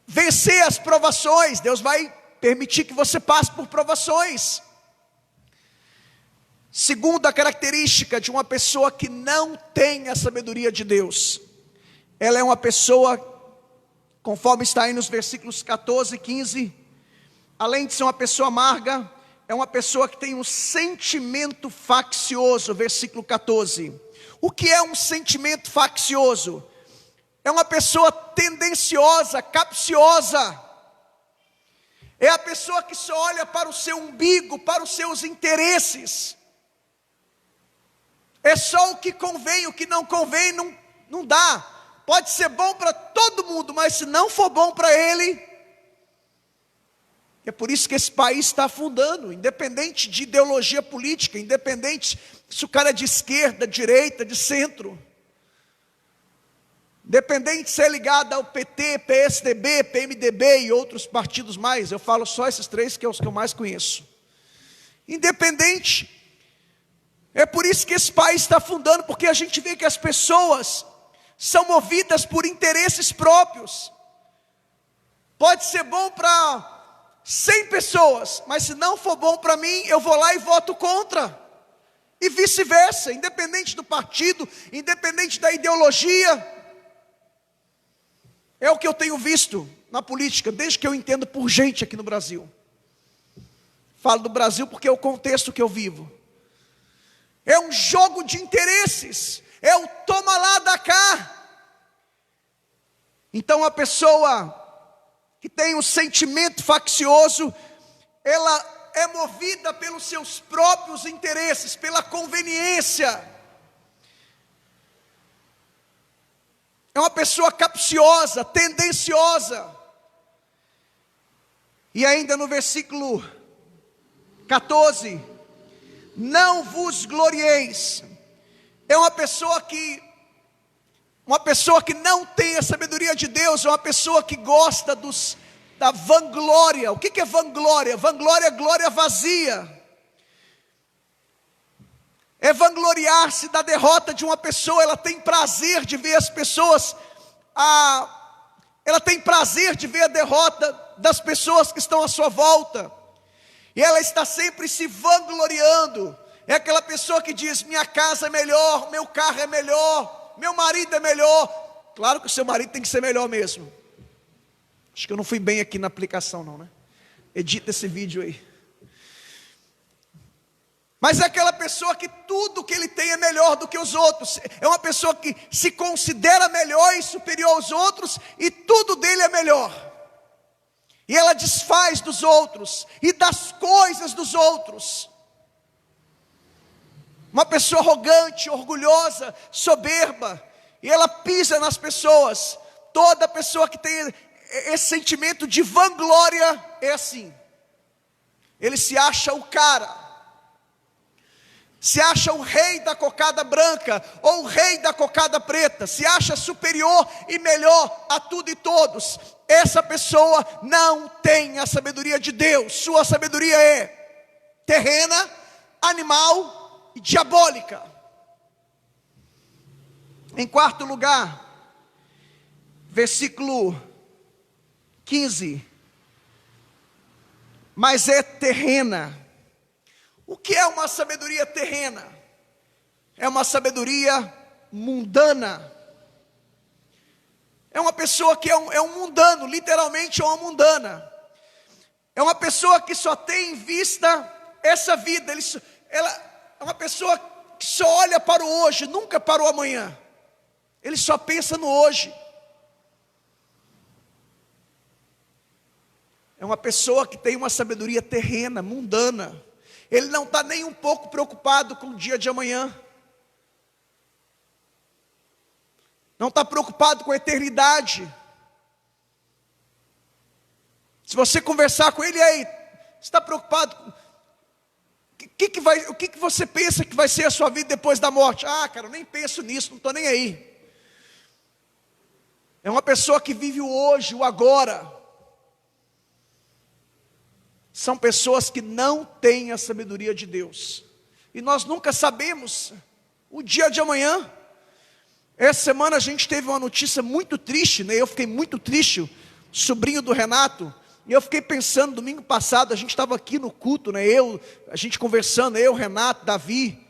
vencer as provações, Deus vai permitir que você passe por provações. Segunda característica de uma pessoa que não tem a sabedoria de Deus, ela é uma pessoa, conforme está aí nos versículos 14 e 15, além de ser uma pessoa amarga, é uma pessoa que tem um sentimento faccioso, versículo 14. O que é um sentimento faccioso? É uma pessoa tendenciosa, capciosa. É a pessoa que só olha para o seu umbigo, para os seus interesses. É só o que convém, o que não convém não dá. Pode ser bom para todo mundo, mas se não for bom para ele, é por isso que esse país está afundando, independente de ideologia política, independente se o cara é de esquerda, direita, de centro, independente se é ligado ao PT, PSDB, PMDB e outros partidos mais, eu falo só esses 3 que é os que eu mais conheço. Independente, é por isso que esse país está afundando, porque a gente vê que as pessoas são movidas por interesses próprios. Pode ser bom para 100 pessoas, mas se não for bom para mim, eu vou lá e voto contra. E vice-versa, independente do partido, independente da ideologia. É o que eu tenho visto na política, desde que eu entendo por gente aqui no Brasil. Falo do Brasil porque é o contexto que eu vivo. É um jogo de interesses, é o toma lá da cá. Então a pessoa que tem um sentimento faccioso, ela é movida pelos seus próprios interesses, pela conveniência. É uma pessoa capciosa, tendenciosa. E ainda no versículo 14, não vos glorieis. É uma pessoa que não tem a sabedoria de Deus, é uma pessoa que gosta da vanglória. O que é vanglória? Vanglória é glória vazia. É vangloriar-se da derrota de uma pessoa. Ela tem prazer de ver as pessoas ela tem prazer de ver a derrota das pessoas que estão à sua volta, e ela está sempre se vangloriando. É aquela pessoa que diz: minha casa é melhor, meu carro é melhor, meu marido é melhor. Claro que o seu marido tem que ser melhor mesmo. Acho que eu não fui bem aqui na aplicação não, né? Edita esse vídeo aí. Mas é aquela pessoa que tudo que ele tem é melhor do que os outros. É uma pessoa que se considera melhor e superior aos outros, e tudo dele é melhor. E ela desfaz dos outros e das coisas dos outros. Uma pessoa arrogante, orgulhosa, soberba, e ela pisa nas pessoas. Toda pessoa que tem esse sentimento de vanglória é assim. Ele se acha o cara, se acha o rei da cocada branca, ou o rei da cocada preta, se acha superior e melhor a tudo e todos. Essa pessoa não tem a sabedoria de Deus. Sua sabedoria é terrena, animal e diabólica. Em quarto lugar, versículo 15, mas é terrena. O que é uma sabedoria terrena? É uma sabedoria mundana. É uma pessoa que é um mundano, literalmente é uma mundana. É uma pessoa que só tem em vista essa vida. Ela é uma pessoa que só olha para o hoje, nunca para o amanhã. Ele só pensa no hoje. É uma pessoa que tem uma sabedoria terrena, mundana. Ele não está nem um pouco preocupado com o dia de amanhã. Não está preocupado com a eternidade. Se você conversar com ele, aí, você está preocupado com o que você pensa que vai ser a sua vida depois da morte? Ah, cara, eu nem penso nisso, não estou nem aí. É uma pessoa que vive o hoje, o agora. São pessoas que não têm a sabedoria de Deus. E nós nunca sabemos o dia de amanhã. Essa semana a gente teve uma notícia muito triste, né? Eu fiquei muito triste, o sobrinho do Renato. E eu fiquei pensando, domingo passado, a gente estava aqui no culto, né? A gente conversando, Renato, Davi.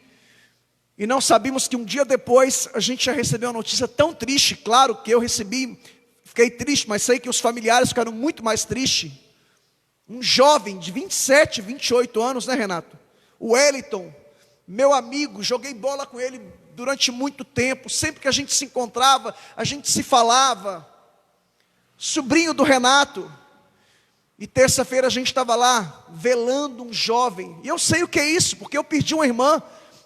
E não sabíamos que um dia depois a gente ia receber uma notícia tão triste. Claro que eu recebi, fiquei triste, mas sei que os familiares ficaram muito mais tristes. Um jovem de 27, 28 anos, né, Renato? O Wellington, meu amigo, joguei bola com ele durante muito tempo. Sempre que a gente se encontrava, a gente se falava. Sobrinho do Renato. E terça-feira a gente estava lá, velando um jovem. E eu sei o que é isso, porque eu perdi uma irmã.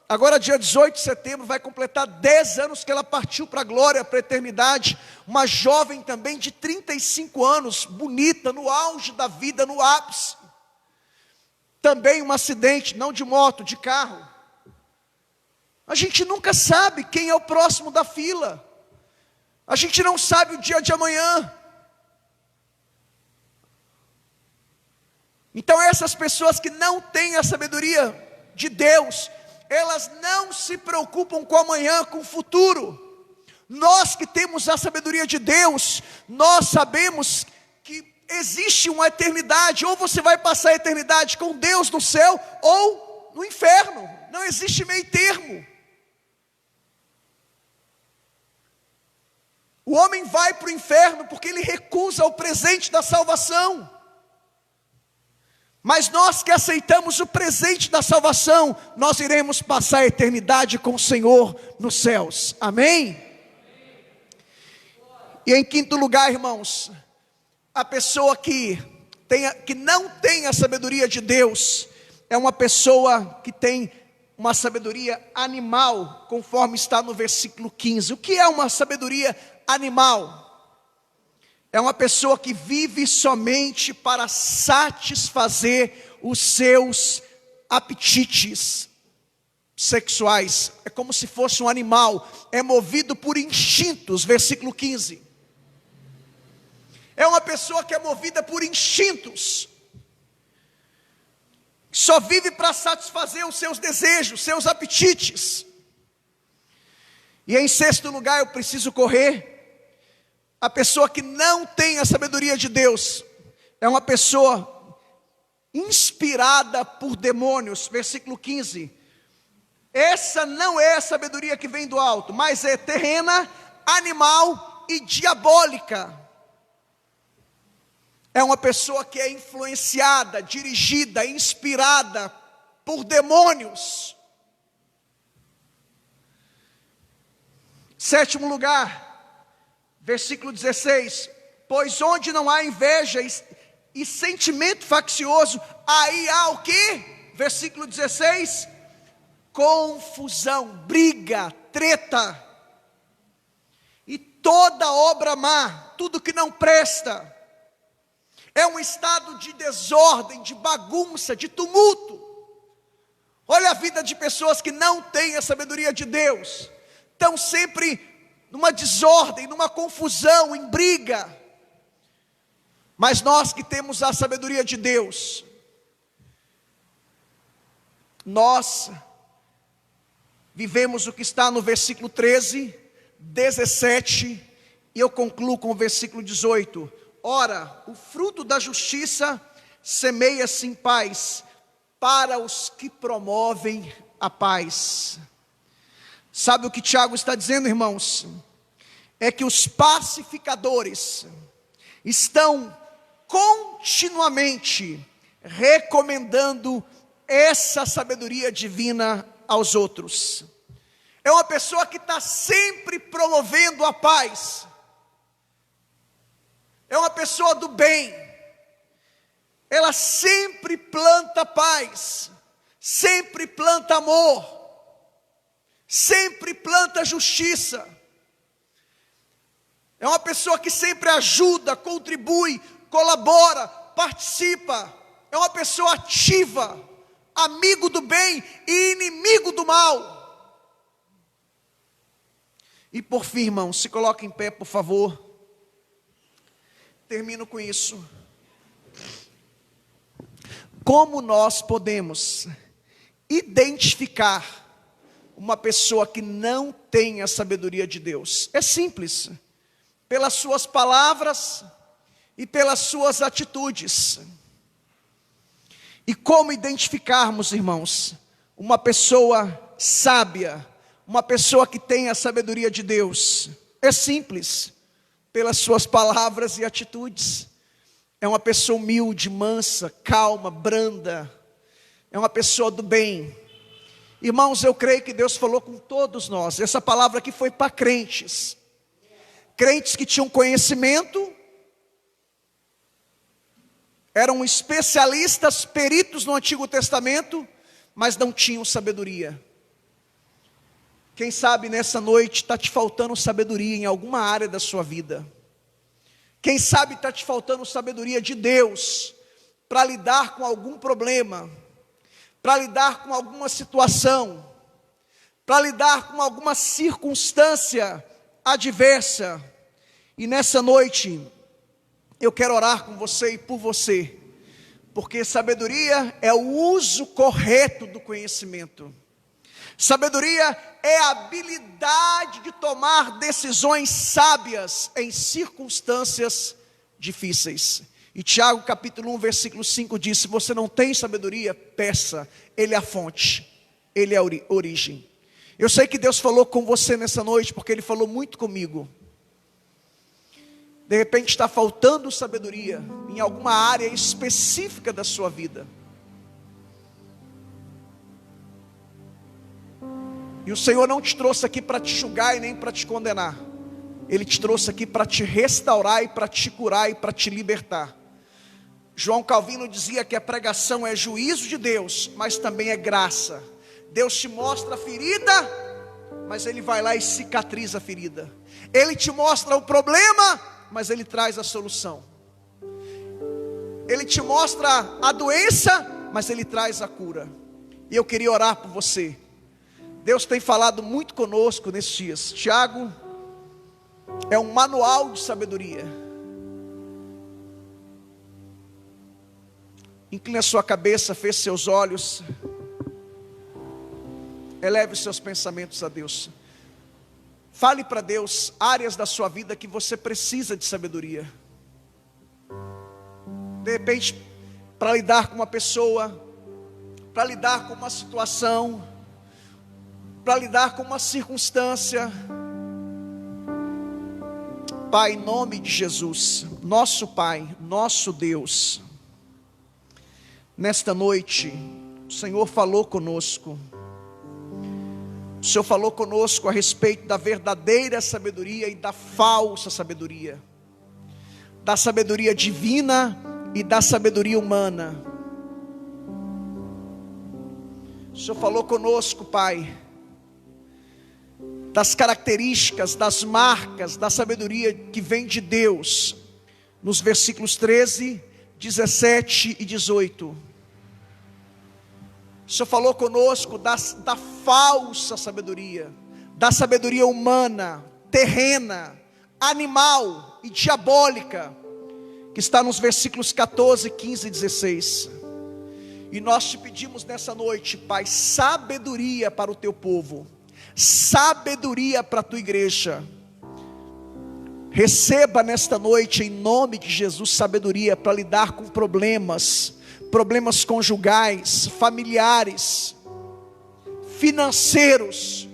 Agora dia 18 de setembro vai completar 10 anos que ela partiu para a glória, para a eternidade. Uma jovem também de 35 anos, bonita, no auge da vida, no ápice. Também um acidente, não de moto, de carro. A gente nunca sabe quem é o próximo da fila. A gente não sabe o dia de amanhã. Então essas pessoas que não têm a sabedoria de Deus, elas não se preocupam com amanhã, com o futuro. Nós que temos a sabedoria de Deus, nós sabemos que existe uma eternidade. Ou você vai passar a eternidade com Deus no céu, ou no inferno. Não existe meio termo. O homem vai para o inferno porque ele recusa o presente da salvação. Mas nós que aceitamos o presente da salvação, nós iremos passar a eternidade com o Senhor nos céus. Amém? E em quinto lugar, irmãos, a pessoa que não tem a sabedoria de Deus, é uma pessoa que tem uma sabedoria animal, conforme está no versículo 15. O que é uma sabedoria animal? É uma pessoa que vive somente para satisfazer os seus apetites sexuais. É como se fosse um animal, é movido por instintos, versículo 15. É uma pessoa que é movida por instintos. Só vive para satisfazer os seus desejos, seus apetites. E em sexto lugar, eu preciso correr. A pessoa que não tem a sabedoria de Deus é uma pessoa inspirada por demônios. Versículo 15. Essa não é a sabedoria que vem do alto, mas é terrena, animal e diabólica. É uma pessoa que é influenciada, dirigida, inspirada por demônios. Sétimo lugar, versículo 16. Pois onde não há inveja e sentimento faccioso, aí há o quê? Versículo 16. Confusão, briga, treta. E toda obra má, tudo que não presta. É um estado de desordem, de bagunça, de tumulto. Olha a vida de pessoas que não têm a sabedoria de Deus. Estão sempre numa desordem, numa confusão, em briga. Mas nós que temos a sabedoria de Deus, nós vivemos o que está no versículo 13, 17, e eu concluo com o versículo 18. Ora, o fruto da justiça semeia-se em paz para os que promovem a paz. Sabe o que Tiago está dizendo, irmãos? É que os pacificadores estão continuamente recomendando essa sabedoria divina aos outros. É uma pessoa que está sempre promovendo a paz. É uma pessoa do bem. Ela sempre planta paz, sempre planta amor, sempre planta justiça. É uma pessoa que sempre ajuda, contribui, colabora, participa. É uma pessoa ativa, amigo do bem e inimigo do mal. E por fim, irmão, se coloque em pé, por favor. Termino com isso. Como nós podemos identificar uma pessoa que não tem a sabedoria de Deus? É simples. Pelas suas palavras e pelas suas atitudes. E como identificarmos, irmãos, uma pessoa sábia, uma pessoa que tem a sabedoria de Deus? É simples, pelas suas palavras e atitudes. É uma pessoa humilde, mansa, calma, branda. É uma pessoa do bem. Irmãos, eu creio que Deus falou com todos nós. Essa palavra aqui foi para crentes. Crentes que tinham conhecimento, eram especialistas, peritos no Antigo Testamento, mas não tinham sabedoria. Quem sabe nessa noite está te faltando sabedoria em alguma área da sua vida. Quem sabe está te faltando sabedoria de Deus para lidar com algum problema, para lidar com alguma situação, para lidar com alguma circunstância adversa. E nessa noite eu quero orar com você e por você, porque sabedoria é o uso correto do conhecimento. Sabedoria é a habilidade de tomar decisões sábias em circunstâncias difíceis. E Tiago capítulo 1, versículo 5 diz: se você não tem sabedoria, peça, Ele é a fonte, Ele é a origem. Eu sei que Deus falou com você nessa noite, porque Ele falou muito comigo. De repente está faltando sabedoria em alguma área específica da sua vida. E o Senhor não te trouxe aqui para te julgar e nem para te condenar. Ele te trouxe aqui para te restaurar e para te curar e para te libertar. João Calvino dizia que a pregação é juízo de Deus, mas também é graça. Deus te mostra a ferida, mas Ele vai lá e cicatriza a ferida. Ele te mostra o problema, mas Ele traz a solução. Ele te mostra a doença, mas Ele traz a cura. E eu queria orar por você. Deus tem falado muito conosco nesses dias. Tiago é um manual de sabedoria. Incline a sua cabeça, feche seus olhos. Eleve os seus pensamentos a Deus. Fale para Deus áreas da sua vida que você precisa de sabedoria. De repente, para lidar com uma pessoa, para lidar com uma situação, para lidar com uma circunstância. Pai, em nome de Jesus, nosso Pai, nosso Deus, nesta noite, o Senhor falou conosco. O Senhor falou conosco a respeito da verdadeira sabedoria e da falsa sabedoria, da sabedoria divina e da sabedoria humana. O Senhor falou conosco, Pai, das características, das marcas da sabedoria que vem de Deus, nos versículos 13, 17 e 18. O Senhor falou conosco da falsa sabedoria, da sabedoria humana, terrena, animal e diabólica, que está nos versículos 14, 15 e 16. E nós te pedimos nessa noite, Pai, sabedoria para o teu povo, sabedoria para a tua igreja. Receba nesta noite, em nome de Jesus, sabedoria para lidar com problemas conjugais, familiares, financeiros.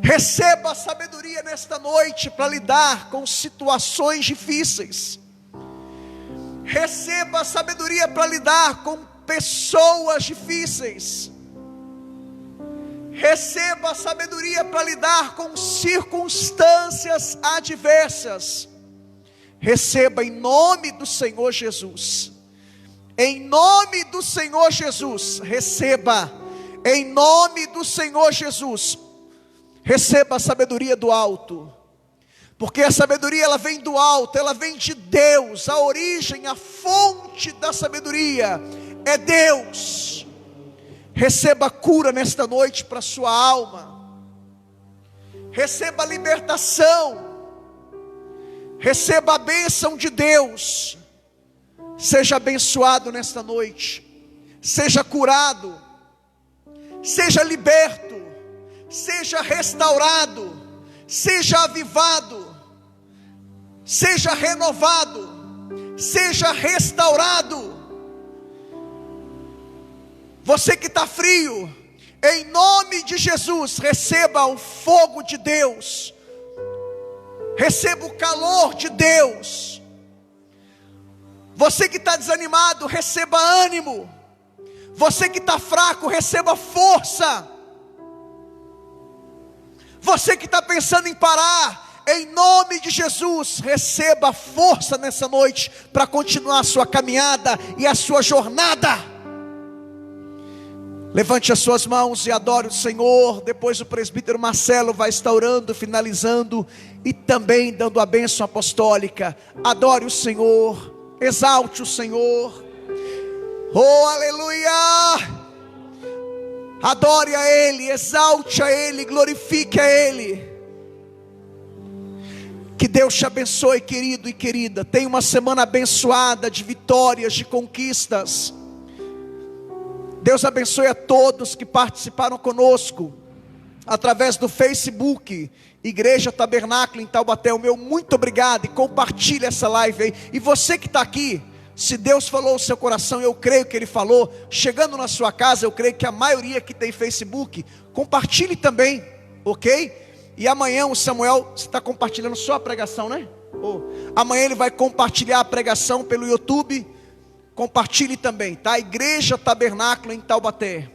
Receba a sabedoria nesta noite para lidar com situações difíceis. Receba a sabedoria para lidar com pessoas difíceis. Receba a sabedoria para lidar com circunstâncias adversas. Receba em nome do Senhor Jesus. Em nome do Senhor Jesus. Receba em nome do Senhor Jesus. Receba a sabedoria do alto. Porque a sabedoria ela vem do alto, ela vem de Deus. A origem, a fonte da sabedoria é Deus. Receba cura nesta noite para a sua alma. Receba libertação. Receba a bênção de Deus. Seja abençoado nesta noite. Seja curado. Seja liberto. Seja restaurado. Seja avivado. Seja renovado. Seja restaurado. Você que está frio, em nome de Jesus, receba o fogo de Deus. Receba o calor de Deus. Você que está desanimado, receba ânimo. Você que está fraco, receba força. Você que está pensando em parar, em nome de Jesus, receba força nessa noite para continuar a sua caminhada e a sua jornada. Levante as suas mãos e adore o Senhor. Depois o presbítero Marcelo vai estar orando, finalizando e também dando a bênção apostólica. Adore o Senhor, exalte o Senhor. Oh, aleluia! Adore a Ele, exalte a Ele, glorifique a Ele. Que Deus te abençoe, querido e querida. Tenha uma semana abençoada, de vitórias, de conquistas. Deus abençoe a todos que participaram conosco através do Facebook, Igreja Tabernáculo em Taubaté. O meu muito obrigado, e compartilhe essa live aí. E você que está aqui, se Deus falou o seu coração, eu creio que Ele falou. Chegando na sua casa, eu creio que a maioria que tem Facebook, compartilhe também, ok? E amanhã o Samuel, você está compartilhando só a pregação, né? Amanhã ele vai compartilhar a pregação pelo YouTube. Compartilhe também, tá? Igreja Tabernáculo em Taubaté.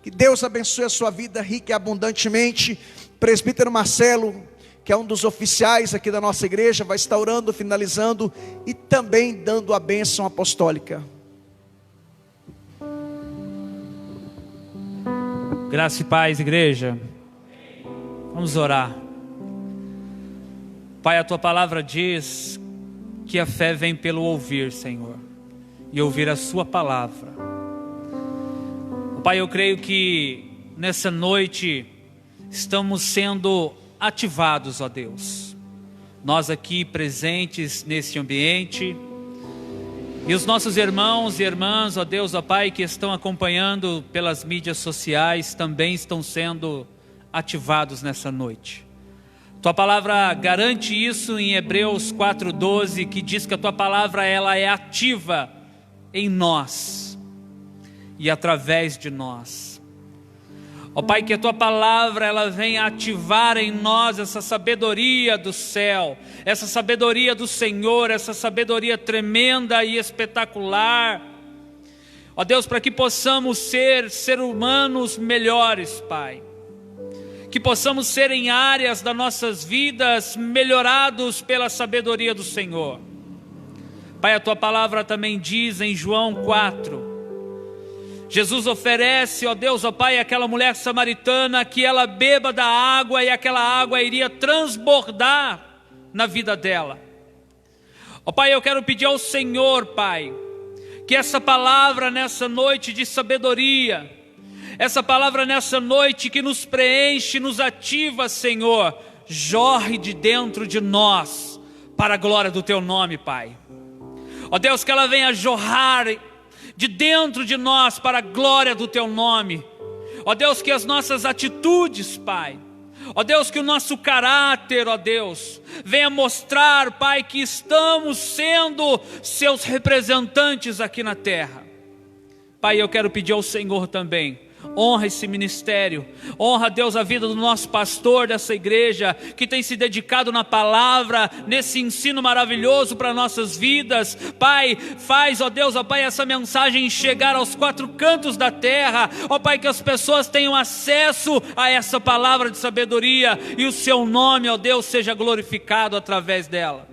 Que Deus abençoe a sua vida rica e abundantemente. Presbítero Marcelo, que é um dos oficiais aqui da nossa igreja, vai estar orando, finalizando e também dando a bênção apostólica. Graça e paz, igreja. Vamos orar. Pai, a tua palavra diz que a fé vem pelo ouvir, Senhor, e ouvir a sua palavra. Pai, eu creio que nessa noite estamos sendo ativados, ó Deus. Nós aqui presentes nesse ambiente, e os nossos irmãos e irmãs, ó Deus, ó Pai, que estão acompanhando pelas mídias sociais, também estão sendo ativados nessa noite. Tua palavra garante isso em Hebreus 4:12, que diz que a tua palavra ela é ativa em nós e através de nós. Ó Pai, que a tua palavra ela venha ativar em nós essa sabedoria do céu, essa sabedoria do Senhor, essa sabedoria tremenda e espetacular. Ó Deus, para que possamos ser humanos melhores, Pai. Que possamos ser em áreas das nossas vidas melhorados pela sabedoria do Senhor. Pai, a tua palavra também diz em João 4, Jesus oferece, ó Deus, ó Pai, àquela mulher samaritana que ela beba da água e aquela água iria transbordar na vida dela. Ó Pai, eu quero pedir ao Senhor, Pai, que essa palavra nessa noite de sabedoria, essa palavra nessa noite que nos preenche, nos ativa, Senhor, jorre de dentro de nós, para a glória do Teu nome, Pai. Ó Deus, que ela venha jorrar de dentro de nós, para a glória do Teu nome. Ó Deus, que as nossas atitudes, Pai, ó Deus, que o nosso caráter, ó Deus, venha mostrar, Pai, que estamos sendo Seus representantes aqui na terra. Pai, eu quero pedir ao Senhor também, honra esse ministério, honra, Deus, a vida do nosso pastor dessa igreja, que tem se dedicado na palavra, nesse ensino maravilhoso para nossas vidas. Pai, faz, ó Deus, ó Pai, essa mensagem chegar aos quatro cantos da terra, ó Pai, que as pessoas tenham acesso a essa palavra de sabedoria, e o Seu nome, ó Deus, seja glorificado através dela.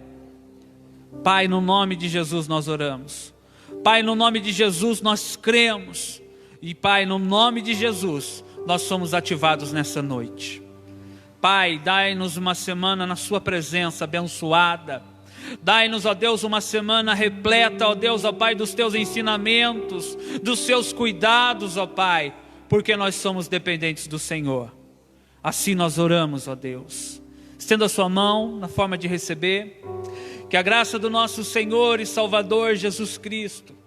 Pai, no nome de Jesus nós oramos. Pai, no nome de Jesus nós cremos. E Pai, no nome de Jesus, nós somos ativados nessa noite. Pai, dai-nos uma semana na Sua presença abençoada. Dai-nos, ó Deus, uma semana repleta, ó Deus, ó Pai, dos Teus ensinamentos, dos Seus cuidados, ó Pai, porque nós somos dependentes do Senhor. Assim nós oramos, ó Deus. Estenda a sua mão na forma de receber. Que a graça do nosso Senhor e Salvador Jesus Cristo,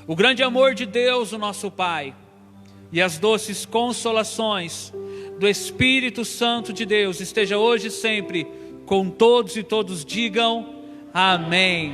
o grande amor de Deus, o nosso Pai, e as doces consolações do Espírito Santo de Deus esteja hoje e sempre com todos, e todos digam amém.